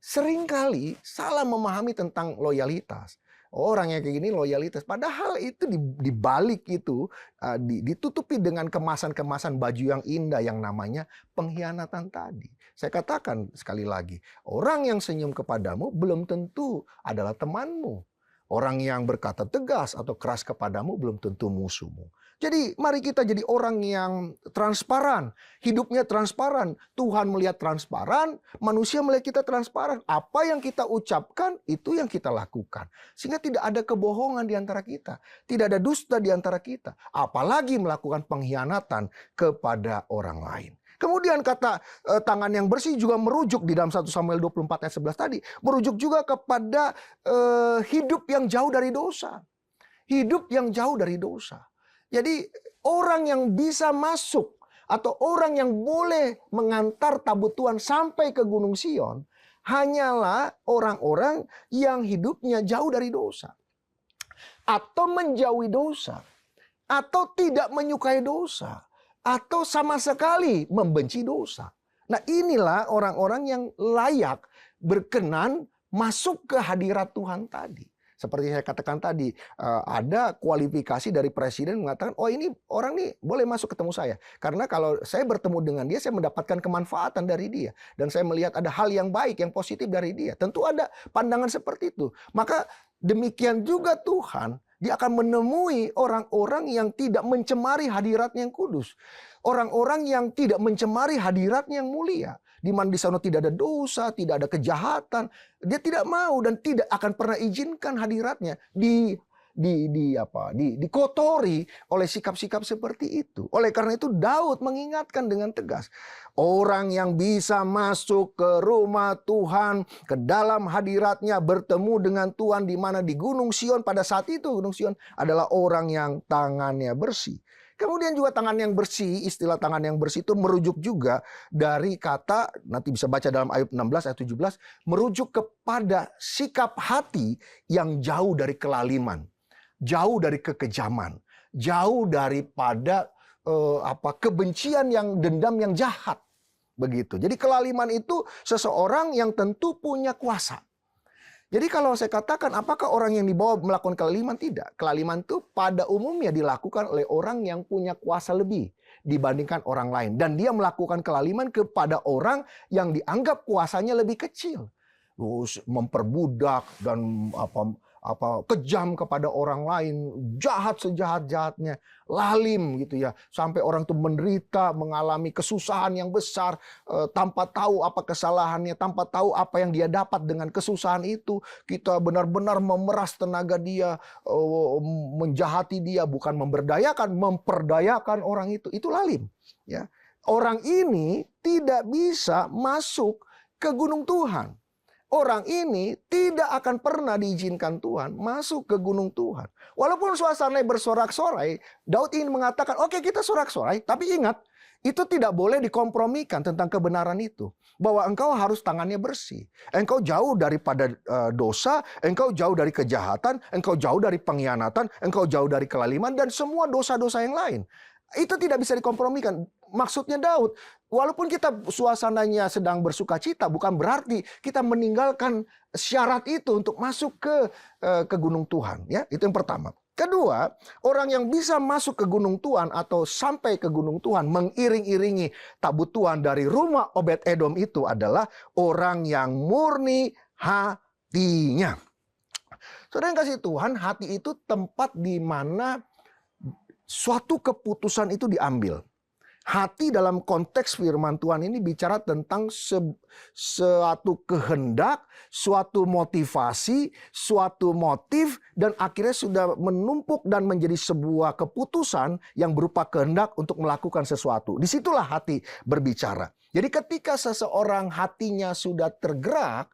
G: seringkali salah memahami tentang loyalitas. Orang yang kayak gini loyalitas. Padahal itu dibalik itu ditutupi dengan kemasan-kemasan baju yang indah yang namanya pengkhianatan tadi. Saya katakan sekali lagi, orang yang senyum kepadamu belum tentu adalah temanmu. Orang yang berkata tegas atau keras kepadamu belum tentu musuhmu. Jadi mari kita jadi orang yang transparan. Hidupnya transparan. Tuhan melihat transparan, manusia melihat kita transparan. Apa yang kita ucapkan, itu yang kita lakukan. Sehingga tidak ada kebohongan di antara kita. Tidak ada dusta di antara kita. Apalagi melakukan pengkhianatan kepada orang lain. Kemudian kata tangan yang bersih juga merujuk di dalam 1 Samuel 24 ayat 11 tadi. Merujuk juga kepada hidup yang jauh dari dosa. Hidup yang jauh dari dosa. Jadi orang yang bisa masuk atau orang yang boleh mengantar tabut Tuhan sampai ke Gunung Sion hanyalah orang-orang yang hidupnya jauh dari dosa. Atau menjauhi dosa. Atau tidak menyukai dosa. Atau sama sekali membenci dosa. Nah inilah orang-orang yang layak berkenan masuk ke hadirat Tuhan tadi. Seperti saya katakan tadi, ada kualifikasi dari presiden mengatakan, oh ini orang nih boleh masuk ketemu saya. Karena kalau saya bertemu dengan dia, saya mendapatkan kemanfaatan dari dia. Dan saya melihat ada hal yang baik, yang positif dari dia. Tentu ada pandangan seperti itu. Maka demikian juga Tuhan, dia akan menemui orang-orang yang tidak mencemari hadiratnya yang kudus. Orang-orang yang tidak mencemari hadiratnya yang mulia. Di mana di sana tidak ada dosa, tidak ada kejahatan. Dia tidak mau dan tidak akan pernah izinkan hadiratnya dikotori oleh sikap-sikap seperti itu. Oleh karena itu Daud mengingatkan dengan tegas. Orang yang bisa masuk ke rumah Tuhan, ke dalam hadiratnya, bertemu dengan Tuhan di mana di Gunung Sion pada saat itu Gunung Sion adalah orang yang tangannya bersih. Kemudian juga tangan yang bersih, istilah tangan yang bersih itu merujuk juga dari kata, nanti bisa baca dalam Ayub 16 ayat 17, merujuk kepada sikap hati yang jauh dari kelaliman, jauh dari kekejaman, jauh daripada kebencian yang dendam yang jahat. Begitu. Jadi kelaliman itu seseorang yang tentu punya kuasa. Jadi kalau saya katakan apakah orang yang dibawa melakukan kelaliman? Tidak. Kelaliman itu pada umumnya dilakukan oleh orang yang punya kuasa lebih dibandingkan orang lain. Dan dia melakukan kelaliman kepada orang yang dianggap kuasanya lebih kecil. Memperbudak dan kejam kepada orang lain, jahat sejahat-jahatnya, lalim gitu ya, sampai orang itu menderita, mengalami kesusahan yang besar tanpa tahu apa kesalahannya, tanpa tahu apa yang dia dapat dengan kesusahan itu. Kita benar-benar memeras tenaga dia, menjahati dia, bukan memperdayakan orang itu lalim ya. Orang ini tidak bisa masuk ke gunung Tuhan. Orang ini tidak akan pernah diizinkan Tuhan masuk ke gunung Tuhan. Walaupun suasananya bersorak-sorai, Daud ingin mengatakan, oke, kita sorak-sorai, tapi ingat, itu tidak boleh dikompromikan tentang kebenaran itu. Bahwa engkau harus tangannya bersih. Engkau jauh daripada dosa, engkau jauh dari kejahatan, engkau jauh dari pengkhianatan, engkau jauh dari kelaliman, dan semua dosa-dosa yang lain. Itu tidak bisa dikompromikan. Maksudnya Daud, walaupun kita suasananya sedang bersuka cita, bukan berarti kita meninggalkan syarat itu untuk masuk ke gunung Tuhan. Ya, itu yang pertama. Kedua, orang yang bisa masuk ke gunung Tuhan atau sampai ke gunung Tuhan, mengiring-iringi tabut Tuhan dari rumah Obed-Edom itu adalah orang yang murni hatinya. Saudara yang kasih Tuhan, hati itu tempat di mana suatu keputusan itu diambil. Hati dalam konteks firman Tuhan ini bicara tentang suatu kehendak, suatu motivasi, suatu motif, dan akhirnya sudah menumpuk dan menjadi sebuah keputusan yang berupa kehendak untuk melakukan sesuatu. Disitulah hati berbicara. Jadi ketika seseorang hatinya sudah tergerak,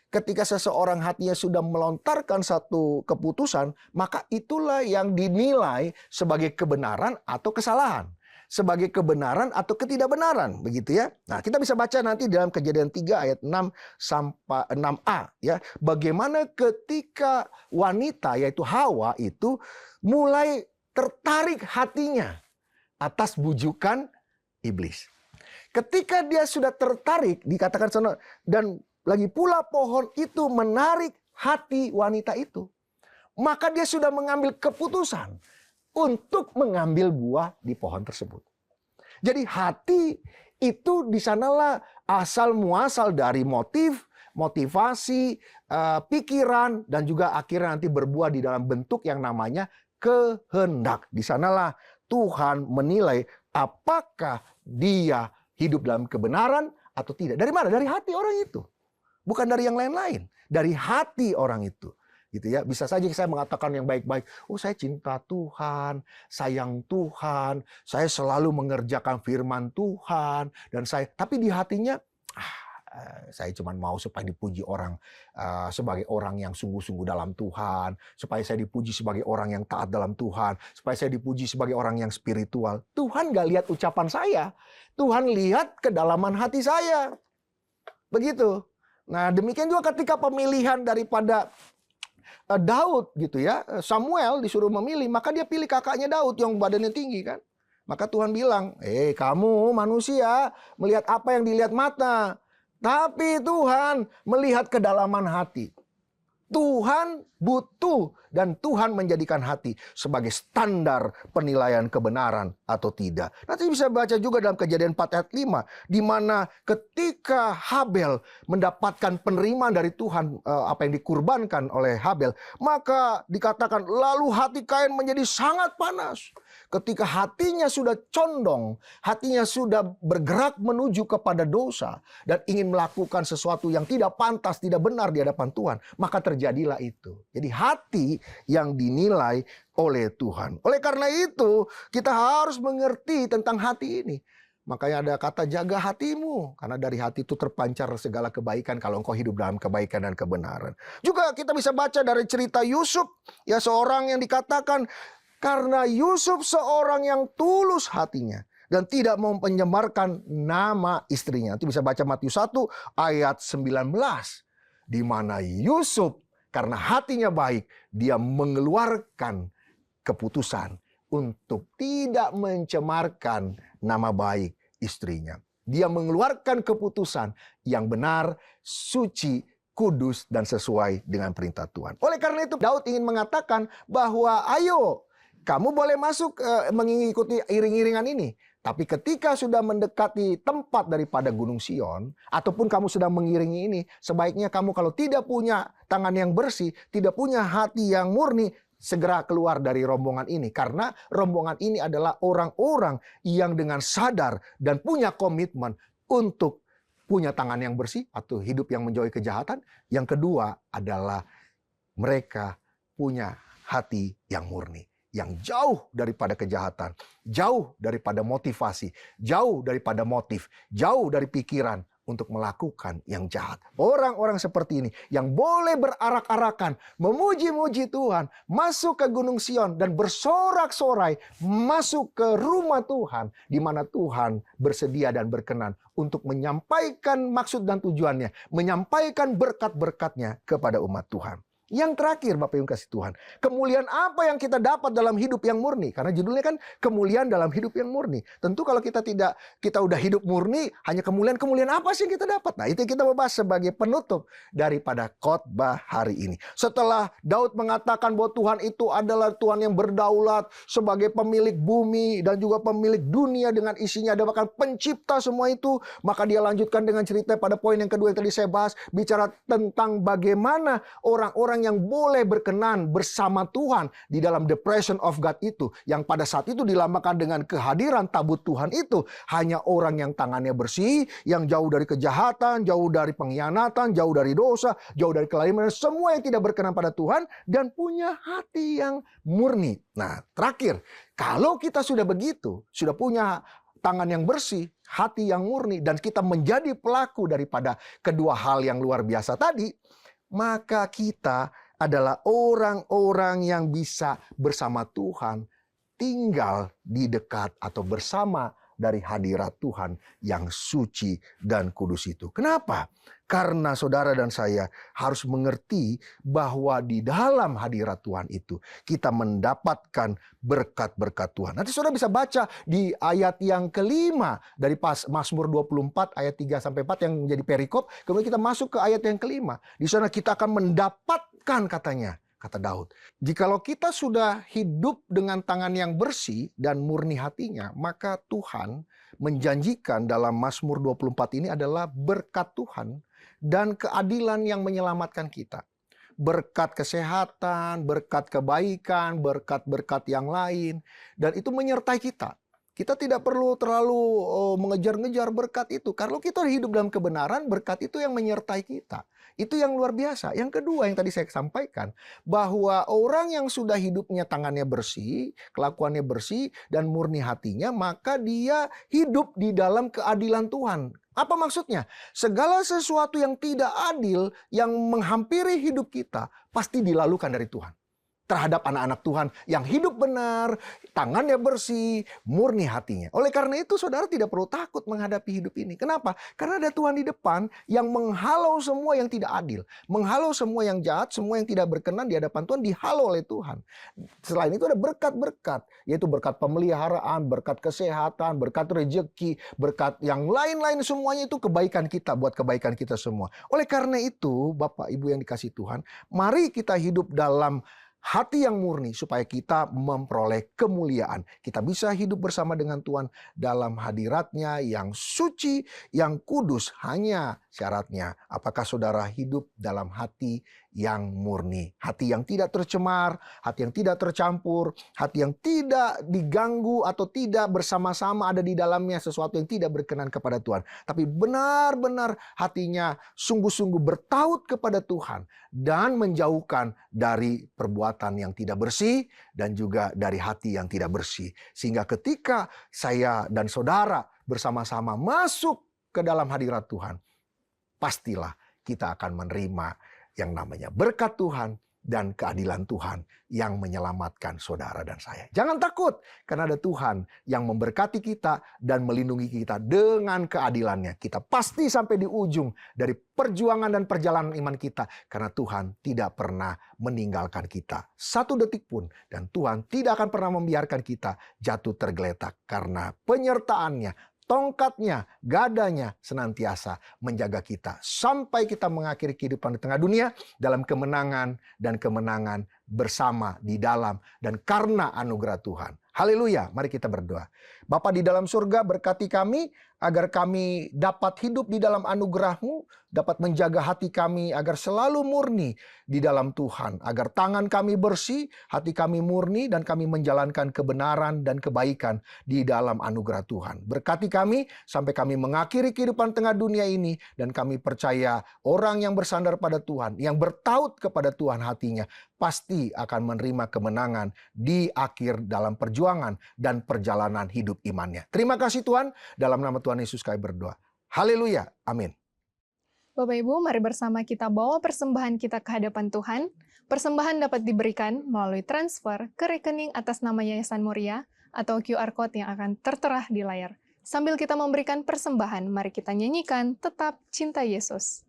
G: ketika seseorang hatinya sudah melontarkan satu keputusan, maka itulah yang dinilai sebagai kebenaran atau kesalahan. Sebagai kebenaran atau ketidakbenaran, begitu ya. Nah, kita bisa baca nanti dalam Kejadian 3 ayat 6 sampai 6a ya. Bagaimana ketika wanita yaitu Hawa itu mulai tertarik hatinya atas bujukan iblis. Ketika dia sudah tertarik, dikatakan sana, dan lagi pula pohon itu menarik hati wanita itu, maka dia sudah mengambil keputusan untuk mengambil buah di pohon tersebut. Jadi hati itu di sanalah asal muasal dari motif, motivasi, pikiran, dan juga akhirnya nanti berbuah di dalam bentuk yang namanya kehendak. Di sanalah Tuhan menilai apakah dia hidup dalam kebenaran atau tidak. Dari mana? Dari hati orang itu. Bukan dari yang lain-lain. Dari hati orang itu. Gitu ya. Bisa saja saya mengatakan yang baik-baik, oh saya cinta Tuhan, sayang Tuhan, saya selalu mengerjakan firman Tuhan, dan tapi di hatinya saya cuma mau supaya dipuji orang sebagai orang yang sungguh-sungguh dalam Tuhan, supaya saya dipuji sebagai orang yang taat dalam Tuhan, supaya saya dipuji sebagai orang yang spiritual. Tuhan gak lihat ucapan saya, Tuhan lihat kedalaman hati saya. Begitu. Nah, demikian juga ketika pemilihan daripada Daud gitu ya, Samuel disuruh memilih, maka dia pilih kakaknya Daud yang badannya tinggi kan. Maka Tuhan bilang, kamu manusia melihat apa yang dilihat mata, tapi Tuhan melihat kedalaman hati. Tuhan butuh dan Tuhan menjadikan hati sebagai standar penilaian kebenaran atau tidak. Nanti bisa baca juga dalam Kejadian 4 ayat 5, di mana ketika Habel mendapatkan penerimaan dari Tuhan apa yang dikurbankan oleh Habel, maka dikatakan lalu hati Kain menjadi sangat panas. Ketika hatinya sudah condong, hatinya sudah bergerak menuju kepada dosa dan ingin melakukan sesuatu yang tidak pantas, tidak benar di hadapan Tuhan, maka terjadilah itu. Jadi hati yang dinilai oleh Tuhan. Oleh karena itu, kita harus mengerti tentang hati ini. Makanya ada kata jaga hatimu, karena dari hati itu terpancar segala kebaikan kalau engkau hidup dalam kebaikan dan kebenaran. Juga kita bisa baca dari cerita Yusuf, ya seorang yang dikatakan karena Yusuf seorang yang tulus hatinya dan tidak mau mencemarkan nama istrinya. Nanti bisa baca Matius 1 ayat 19. Di mana Yusuf karena hatinya baik, dia mengeluarkan keputusan untuk tidak mencemarkan nama baik istrinya. Dia mengeluarkan keputusan yang benar, suci, kudus, dan sesuai dengan perintah Tuhan. Oleh karena itu Daud ingin mengatakan bahwa ayo, kamu boleh masuk mengikuti iring-iringan ini. Tapi ketika sudah mendekati tempat daripada Gunung Sion, ataupun kamu sedang mengiringi ini, sebaiknya kamu kalau tidak punya tangan yang bersih, tidak punya hati yang murni, segera keluar dari rombongan ini. Karena rombongan ini adalah orang-orang yang dengan sadar dan punya komitmen untuk punya tangan yang bersih atau hidup yang menjauhi kejahatan. Yang kedua adalah mereka punya hati yang murni, yang jauh daripada kejahatan, jauh daripada motivasi, jauh daripada motif, jauh dari pikiran untuk melakukan yang jahat. Orang-orang seperti ini yang boleh berarak-arakan, memuji-muji Tuhan, masuk ke Gunung Sion dan bersorak-sorai masuk ke rumah Tuhan, di mana Tuhan bersedia dan berkenan untuk menyampaikan maksud dan tujuannya, menyampaikan berkat-berkatnya kepada umat Tuhan. Yang terakhir, Bapak Ibu kasih Tuhan, kemuliaan apa yang kita dapat dalam hidup yang murni? Karena judulnya kan kemuliaan dalam hidup yang murni. Tentu kalau kita udah hidup murni, hanya kemuliaan apa sih yang kita dapat? Nah, itu yang kita mau bahas sebagai penutup daripada khotbah hari ini. Setelah Daud mengatakan bahwa Tuhan itu adalah Tuhan yang berdaulat sebagai pemilik bumi dan juga pemilik dunia dengan isinya, ada bahkan pencipta semua itu, maka dia lanjutkan dengan cerita pada poin yang kedua yang tadi saya bahas, bicara tentang bagaimana orang-orang orang yang boleh berkenan bersama Tuhan di dalam the presence of God itu, yang pada saat itu dilambangkan dengan kehadiran tabut Tuhan itu, hanya orang yang tangannya bersih, yang jauh dari kejahatan, jauh dari pengkhianatan, jauh dari dosa, jauh dari kelaliman, semua yang tidak berkenan pada Tuhan dan punya hati yang murni. Nah, terakhir, kalau kita sudah begitu, sudah punya tangan yang bersih, hati yang murni, dan kita menjadi pelaku daripada kedua hal yang luar biasa tadi, maka kita adalah orang-orang yang bisa bersama Tuhan, tinggal di dekat atau bersama dari hadirat Tuhan yang suci dan kudus itu. Kenapa? Karena saudara dan saya harus mengerti bahwa di dalam hadirat Tuhan itu kita mendapatkan berkat-berkat Tuhan. Nanti saudara bisa baca di ayat yang kelima dari Mazmur 24 ayat 3-4 yang menjadi perikop. Kemudian kita masuk ke ayat yang kelima. Di sana kita akan mendapatkan katanya. Kata Daud, jikalau kita sudah hidup dengan tangan yang bersih dan murni hatinya, maka Tuhan menjanjikan dalam Mazmur 24 ini adalah berkat Tuhan dan keadilan yang menyelamatkan kita. Berkat kesehatan, berkat kebaikan, berkat-berkat yang lain, dan itu menyertai kita. Kita tidak perlu terlalu mengejar-ngejar berkat itu. Kalau kita hidup dalam kebenaran, berkat itu yang menyertai kita. Itu yang luar biasa. Yang kedua yang tadi saya sampaikan, bahwa orang yang sudah hidupnya tangannya bersih, kelakuannya bersih, dan murni hatinya, maka dia hidup di dalam keadilan Tuhan. Apa maksudnya? Segala sesuatu yang tidak adil, yang menghampiri hidup kita, pasti dilalukan dari Tuhan. Terhadap anak-anak Tuhan yang hidup benar, tangannya bersih, murni hatinya. Oleh karena itu saudara tidak perlu takut menghadapi hidup ini. Kenapa? Karena ada Tuhan di depan yang menghalau semua yang tidak adil. Menghalau semua yang jahat, semua yang tidak berkenan di hadapan Tuhan dihalau oleh Tuhan. Selain itu ada berkat-berkat, yaitu berkat pemeliharaan, berkat kesehatan, berkat rezeki, berkat yang lain-lain, semuanya itu kebaikan kita, buat kebaikan kita semua. Oleh karena itu Bapak Ibu yang dikasihi Tuhan, mari kita hidup dalam hati yang murni supaya kita memperoleh kemuliaan. Kita bisa hidup bersama dengan Tuhan dalam hadiratnya yang suci, yang kudus. Hanya syaratnya, apakah saudara hidup dalam hati yang murni. Hati yang tidak tercemar, hati yang tidak tercampur, hati yang tidak diganggu atau tidak bersama-sama ada di dalamnya sesuatu yang tidak berkenan kepada Tuhan. Tapi benar-benar hatinya sungguh-sungguh bertaut kepada Tuhan dan menjauhkan dari perbuatan yang tidak bersih dan juga dari hati yang tidak bersih. Sehingga ketika saya dan saudara bersama-sama masuk ke dalam hadirat Tuhan, pastilah kita akan menerima yang namanya berkat Tuhan dan keadilan Tuhan yang menyelamatkan saudara dan saya. Jangan takut, karena ada Tuhan yang memberkati kita dan melindungi kita dengan keadilannya. Kita pasti sampai di ujung dari perjuangan dan perjalanan iman kita, karena Tuhan tidak pernah meninggalkan kita satu detik pun, dan Tuhan tidak akan pernah membiarkan kita jatuh tergeletak, karena penyertaannya, tongkatnya, gadanya senantiasa menjaga kita sampai kita mengakhiri kehidupan di tengah dunia dalam kemenangan dan kemenangan bersama di dalam dan karena anugerah Tuhan. Haleluya, mari kita berdoa. Bapa di dalam surga, berkati kami agar kami dapat hidup di dalam anugerah-Mu, dapat menjaga hati kami agar selalu murni di dalam Tuhan, agar tangan kami bersih, hati kami murni, dan kami menjalankan kebenaran dan kebaikan di dalam anugerah Tuhan. Berkati kami sampai kami mengakhiri kehidupan tengah dunia ini, dan kami percaya orang yang bersandar pada Tuhan, yang bertaut kepada Tuhan hatinya, pasti akan menerima kemenangan di akhir dalam perjuangan dan perjalanan hidup imannya. Terima kasih Tuhan, dalam nama Tuhan Yesus kami berdoa. Haleluya, amin.
A: Bapak Ibu, mari bersama kita bawa persembahan kita ke hadapan Tuhan. Persembahan dapat diberikan melalui transfer ke rekening atas nama Yayasan Moria atau QR Code yang akan tertera di layar. Sambil kita memberikan persembahan, mari kita nyanyikan Tetap Cinta Yesus.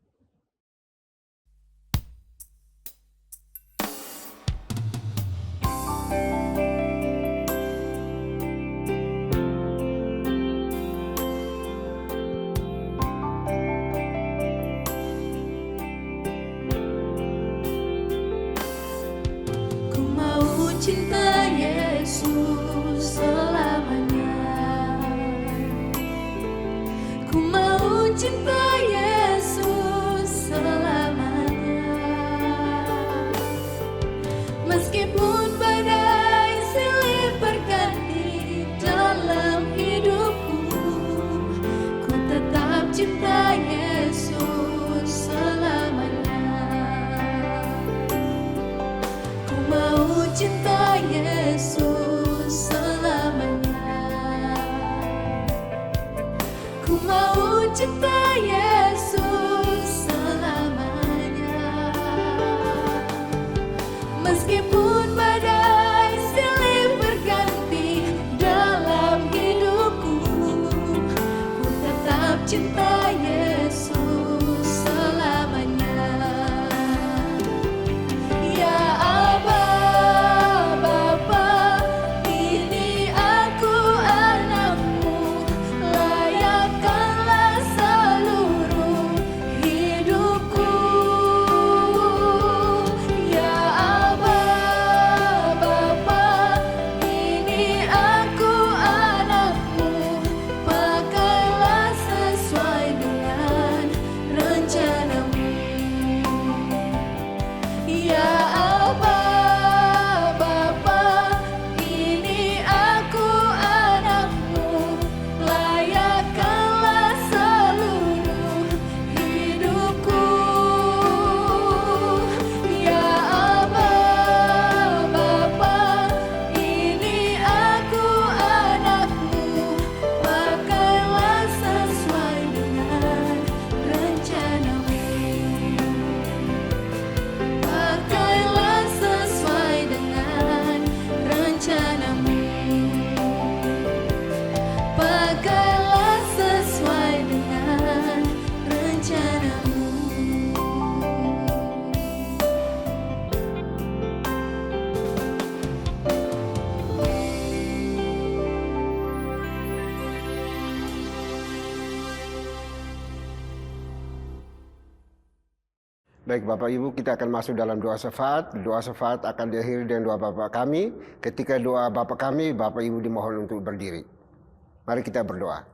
C: Cinta Yesus selamanya. Ku mau cinta Yesus selamanya. cinta Yesus selamanya. Meskipun badai silih berganti dalam hidupku, ku tetap cinta Yesus selamanya. Ya Aba, Bapa, ini aku anakmu, layakkanlah seluruh hidupku. Ya Aba, Bapa, ini aku anakmu, pakailah sesuai dengan rencanamu. Ya Aba, Bapa, ini aku anakmu, layakkanlah seluruh hidupku. Ya Aba, Bapa, ini aku anakmu, pakailah sesuai dengan rencanamu. Pakailah sesuai dengan rencanamu. Pakailah sesuai dengan rencanamu.
B: Baik Bapak Ibu, kita akan masuk dalam doa syafaat. Doa syafaat akan diakhiri dengan doa Bapak kami. Ketika doa Bapak kami, Bapak Ibu dimohon untuk berdiri. Mari kita berdoa.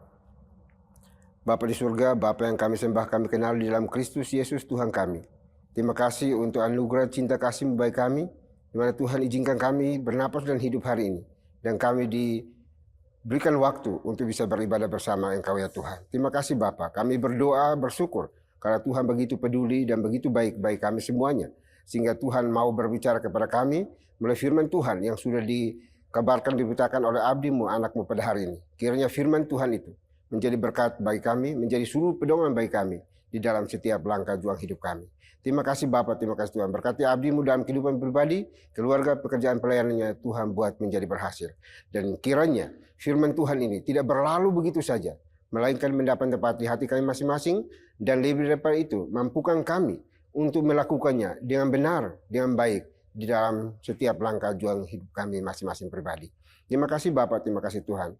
B: Bapa di surga, Bapa yang kami sembah, kami kenal di dalam Kristus Yesus Tuhan kami. Terima kasih untuk anugerah cinta kasih baik kami, di mana Tuhan izinkan kami bernapas dan hidup hari ini. Dan kami diberikan waktu untuk bisa beribadah bersama Engkau ya Tuhan. Terima kasih Bapa, kami berdoa, bersyukur karena Tuhan begitu peduli dan begitu baik bagi kami semuanya. Sehingga Tuhan mau berbicara kepada kami melalui firman Tuhan yang sudah dikabarkan, diberitakan oleh abdi-Mu, anak-Mu pada hari ini. Kiranya firman Tuhan itu menjadi berkat bagi kami, menjadi suluh pedoman bagi kami di dalam setiap langkah juang hidup kami. Terima kasih Bapa, terima kasih Tuhan. Berkati abdi-Mu dalam kehidupan pribadi, keluarga, pekerjaan pelayanannya, Tuhan buat menjadi berhasil. Dan kiranya firman Tuhan ini tidak berlalu begitu saja, melainkan mendapat tempat di hati kami masing-masing, dan lebih daripada itu, mampukan kami untuk melakukannya dengan benar, dengan baik, di dalam setiap langkah juang hidup kami masing-masing pribadi. Terima kasih Bapak, terima kasih Tuhan.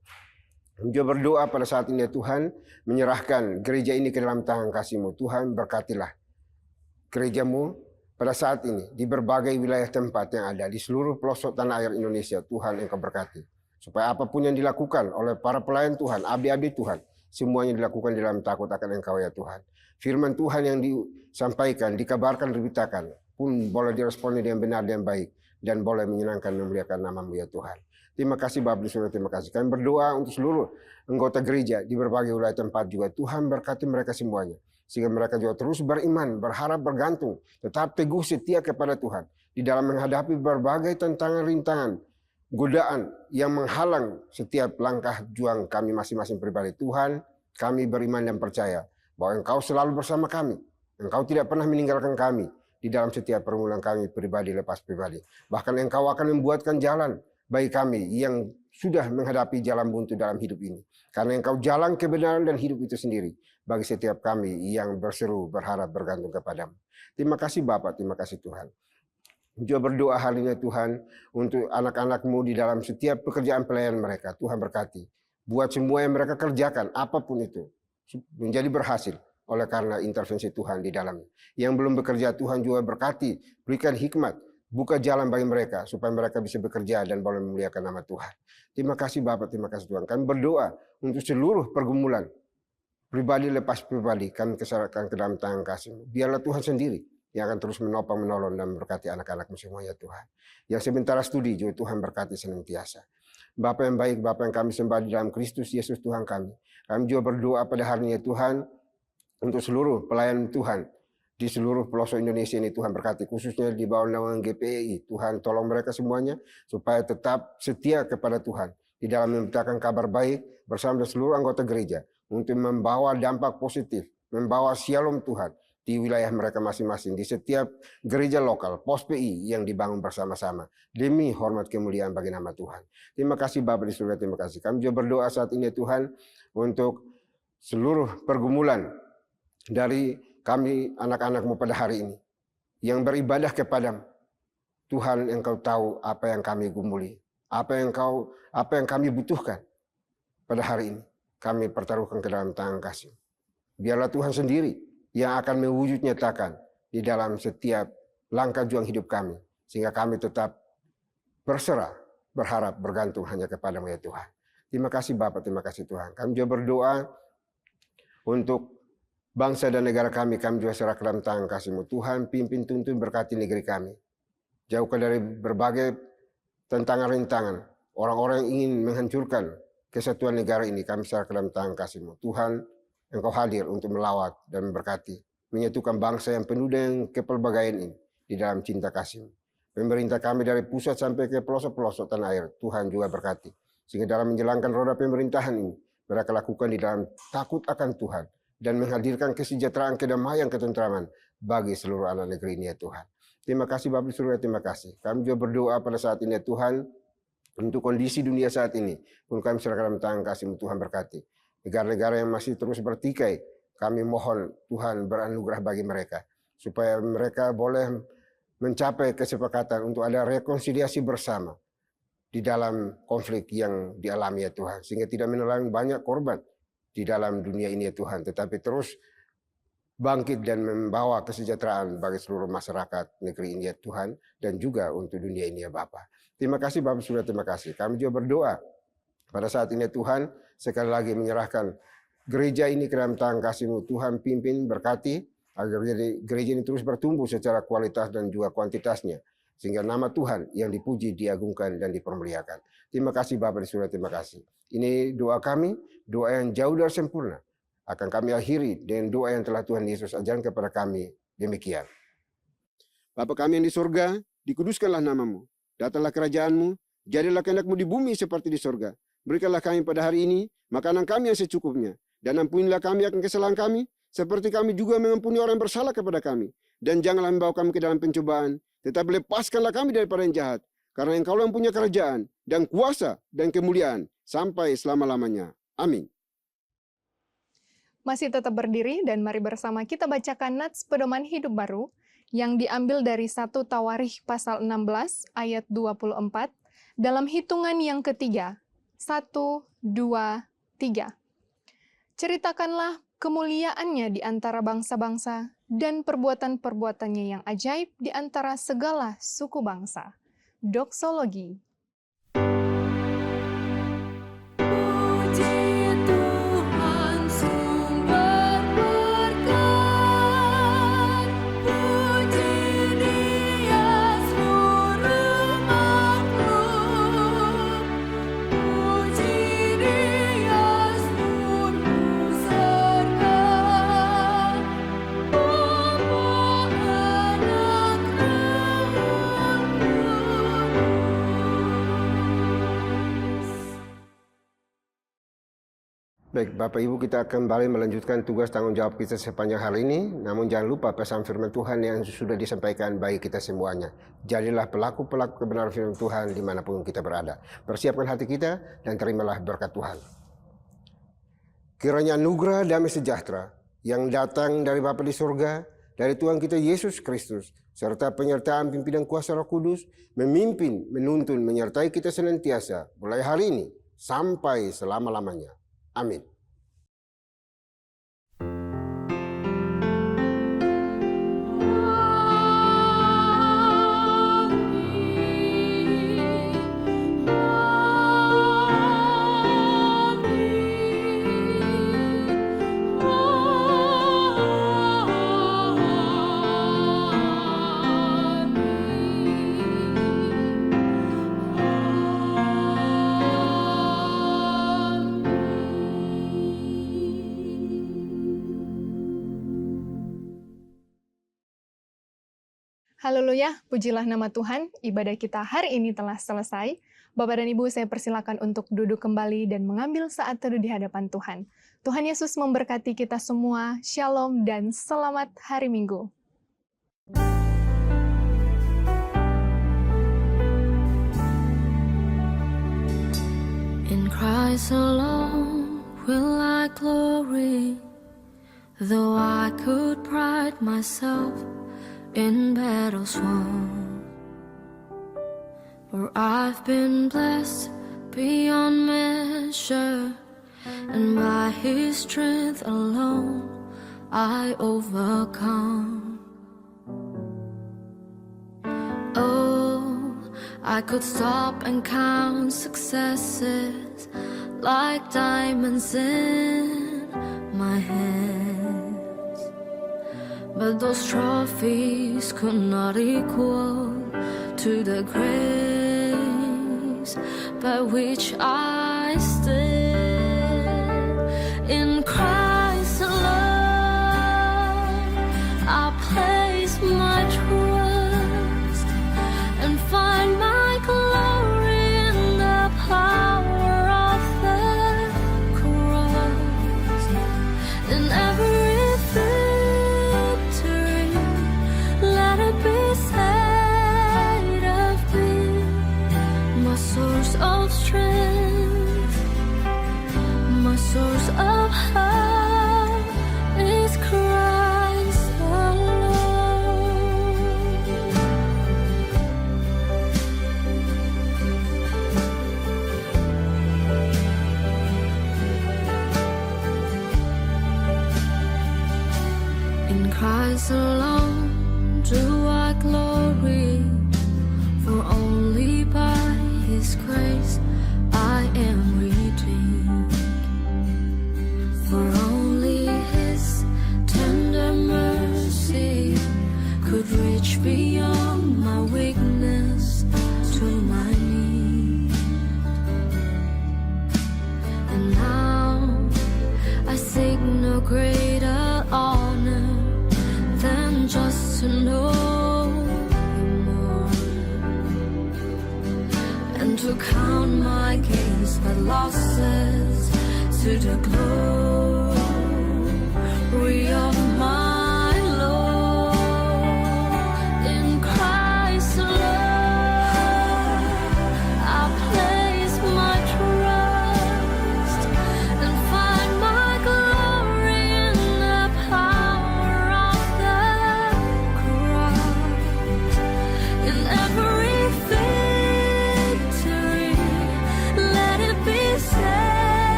B: Juga berdoa pada saat ini ya Tuhan, menyerahkan gereja ini ke dalam tangan kasih-Mu. Tuhan berkatilah gereja-Mu pada saat ini, di berbagai wilayah tempat yang ada, di seluruh pelosok tanah air Indonesia. Tuhan Engkau berkati. Supaya apapun yang dilakukan oleh para pelayan Tuhan, abdi-abdi Tuhan, semuanya dilakukan dalam takut akan Engkau ya Tuhan. Firman Tuhan yang disampaikan, dikabarkan, diberitakan pun boleh diresponi dengan benar dan baik, dan boleh menyenangkan dan memuliakan nama-Mu ya Tuhan. Terima kasih Bapak di surga, terima kasih. Kami berdoa untuk seluruh anggota gereja di berbagai wilayah tempat juga. Tuhan berkati mereka semuanya, sehingga mereka juga terus beriman, berharap, bergantung, tetap teguh setia kepada Tuhan di dalam menghadapi berbagai tantangan, rintangan, godaan yang menghalang setiap langkah juang kami masing-masing pribadi. Tuhan, kami beriman dan percaya bahwa Engkau selalu bersama kami. Engkau tidak pernah meninggalkan kami di dalam setiap permulaan kami pribadi lepas pribadi. Bahkan Engkau akan membuatkan jalan bagi kami yang sudah menghadapi jalan buntu dalam hidup ini. Karena Engkau jalan kebenaran dan hidup itu sendiri bagi setiap kami yang berseru, berharap, bergantung kepadamu. Terima kasih Bapak, terima kasih Tuhan. Juga berdoa hari ini Tuhan untuk anak-anak-Mu di dalam setiap pekerjaan pelayanan mereka. Tuhan berkati. Buat semua yang mereka kerjakan, apapun itu, menjadi berhasil oleh karena intervensi Tuhan di dalamnya. Yang belum bekerja, Tuhan juga berkati. Berikan hikmat, buka jalan bagi mereka supaya mereka bisa bekerja dan boleh memuliakan nama Tuhan. Terima kasih Bapak, terima kasih Tuhan. Kami berdoa untuk seluruh pergumulan pribadi lepas pribadi, kami keserahkan ke dalam tangan kasih-Mu. Biarlah Tuhan sendiri yang akan terus menopang, menolong, dan berkati anak-anak-Mu semua ya Tuhan. Yang sementara studi juga Tuhan berkati senantiasa. Bapa yang baik, Bapa yang kami sembah di dalam Kristus Yesus Tuhan kami. Kami juga berdoa pada hari ini ya Tuhan, untuk seluruh pelayan Tuhan di seluruh pelosok Indonesia ini. Tuhan berkati, khususnya di bawah naungan GPI. Tuhan tolong mereka semuanya supaya tetap setia kepada Tuhan di di dalam memberitakan kabar baik bersama dengan seluruh anggota gereja untuk membawa dampak positif, membawa shalom Tuhan di wilayah mereka masing-masing, di setiap gereja lokal, pos PI yang dibangun bersama-sama, demi hormat kemuliaan bagi nama Tuhan. Terima kasih Bapa di surga, terima kasih. Kami juga berdoa saat ini Tuhan untuk seluruh pergumulan dari kami anak-anakmu pada hari ini, yang beribadah kepadamu. Tuhan, Engkau tahu apa yang kami gumuli, apa yang kami butuhkan pada hari ini. Kami pertaruhkan ke dalam tangan kasih. Biarlah Tuhan sendiri yang akan mewujud nyatakan di dalam setiap langkah juang hidup kami, sehingga kami tetap berserah, berharap, bergantung hanya kepada-Mu ya Tuhan. Terima kasih Bapa, terima kasih Tuhan. Kami juga berdoa untuk bangsa dan negara kami juga serah ke dalam tangan kasih-Mu. Tuhan, pimpin, tuntun, berkati negeri kami. Jauhkan dari berbagai tentangan-rintangan, orang-orang yang ingin menghancurkan kesatuan negara ini, kami serah ke dalam tangan kasih-Mu. Tuhan, Engkau hadir untuk melawat dan memberkati, menyatukan bangsa yang penuh dengan kepelbagaian ini di dalam cinta kasih-Mu. Pemerintah kami dari pusat sampai ke pelosok-pelosok tanah air, Tuhan juga berkati. Sehingga dalam menjalankan roda pemerintahan ini, mereka lakukan di dalam takut akan Tuhan dan menghadirkan kesejahteraan, kedamaian, ketentraman bagi seluruh anak negeri ini ya Tuhan. Terima kasih Bapa di surga, terima kasih. Kami juga berdoa pada saat ini ya Tuhan, untuk kondisi dunia saat ini, pun kami serahkan dalam tangan kasih-Mu, Tuhan berkati. Negara-negara yang masih terus bertikai, kami mohon Tuhan beranugerah bagi mereka, supaya mereka boleh mencapai kesepakatan untuk ada rekonsiliasi bersama di dalam konflik yang dialami ya Tuhan, sehingga tidak menelan banyak korban di dalam dunia ini ya Tuhan, tetapi terus bangkit dan membawa kesejahteraan bagi seluruh masyarakat negeri ini ya Tuhan, dan juga untuk dunia ini ya Bapa. Terima kasih Bapak, sudah terima kasih. Kami juga berdoa pada saat ini Tuhan, sekali lagi menyerahkan gereja ini ke dalam tangan kasih-Mu. Tuhan pimpin, berkati, agar gereja ini terus bertumbuh secara kualitas dan juga kuantitasnya, sehingga nama Tuhan yang dipuji, diagungkan, dan dipermuliakan. Terima kasih Bapak di surga, terima kasih. Ini doa kami, doa yang jauh dari sempurna. Akan kami akhiri dengan doa yang telah Tuhan Yesus ajarkan kepada kami. Demikian. Bapa kami yang di surga, dikuduskanlah nama-Mu. Datanglah kerajaan-Mu, jadilah kehendak-Mu di bumi seperti di surga. Berikanlah kami pada hari ini makanan kami yang secukupnya. Dan ampunilah kami akan kesalahan kami, seperti kami juga mengampuni orang yang bersalah kepada kami. Dan janganlah membawa kami ke dalam pencobaan, tetapi lepaskanlah kami daripada yang jahat. Karena Engkau yang punya kerajaan, dan kuasa, dan kemuliaan, sampai selama-lamanya. Amin.
A: Masih tetap berdiri dan mari bersama kita bacakan nats pedoman hidup baru yang diambil dari 1 Tawarikh pasal 16 ayat 24 dalam hitungan yang ketiga. 1, 2, 3. Ceritakanlah kemuliaannya di antara bangsa-bangsa dan perbuatan-perbuatannya yang ajaib di antara segala suku bangsa. Doksologi.
B: Baik, Bapak Ibu, kita kembali melanjutkan tugas tanggung jawab kita sepanjang hari ini. Namun jangan lupa pesan firman Tuhan yang sudah disampaikan bagi kita semuanya. Jadilah pelaku-pelaku kebenaran firman Tuhan dimanapun kita berada. Persiapkan hati kita dan terimalah berkat Tuhan. Kiranya anugerah damai sejahtera yang datang dari Bapa di surga, dari Tuhan kita Yesus Kristus, serta penyertaan pimpinan kuasa Roh Kudus, memimpin, menuntun, menyertai kita senantiasa, mulai hari ini sampai selama-lamanya. Amin.
A: Haleluya, pujilah nama Tuhan, ibadah kita hari ini telah selesai. Bapak dan Ibu, saya persilakan untuk duduk kembali dan mengambil saat teduh di hadapan Tuhan. Tuhan Yesus memberkati kita semua. Shalom dan selamat hari Minggu.
C: In Christ alone will I glory, though I could pride myself in battles won. For I've been blessed beyond measure, and by His strength alone I overcome. Oh, I could stop and count successes like diamonds in my hands, but those trophies could not equal to the grace by which I stand. In Christ alone I place my trust and find my glory in the power of the cross. In every victory, let it be said of me, my source of strength, my source of hope is Christ alone. In Christ alone do I glory, for only by His grace I am redeemed. For only His tender mercy could reach beyond my weakness to my need. And now I seek no greater honor than just to know Him more, and to count my gains but losses to the glory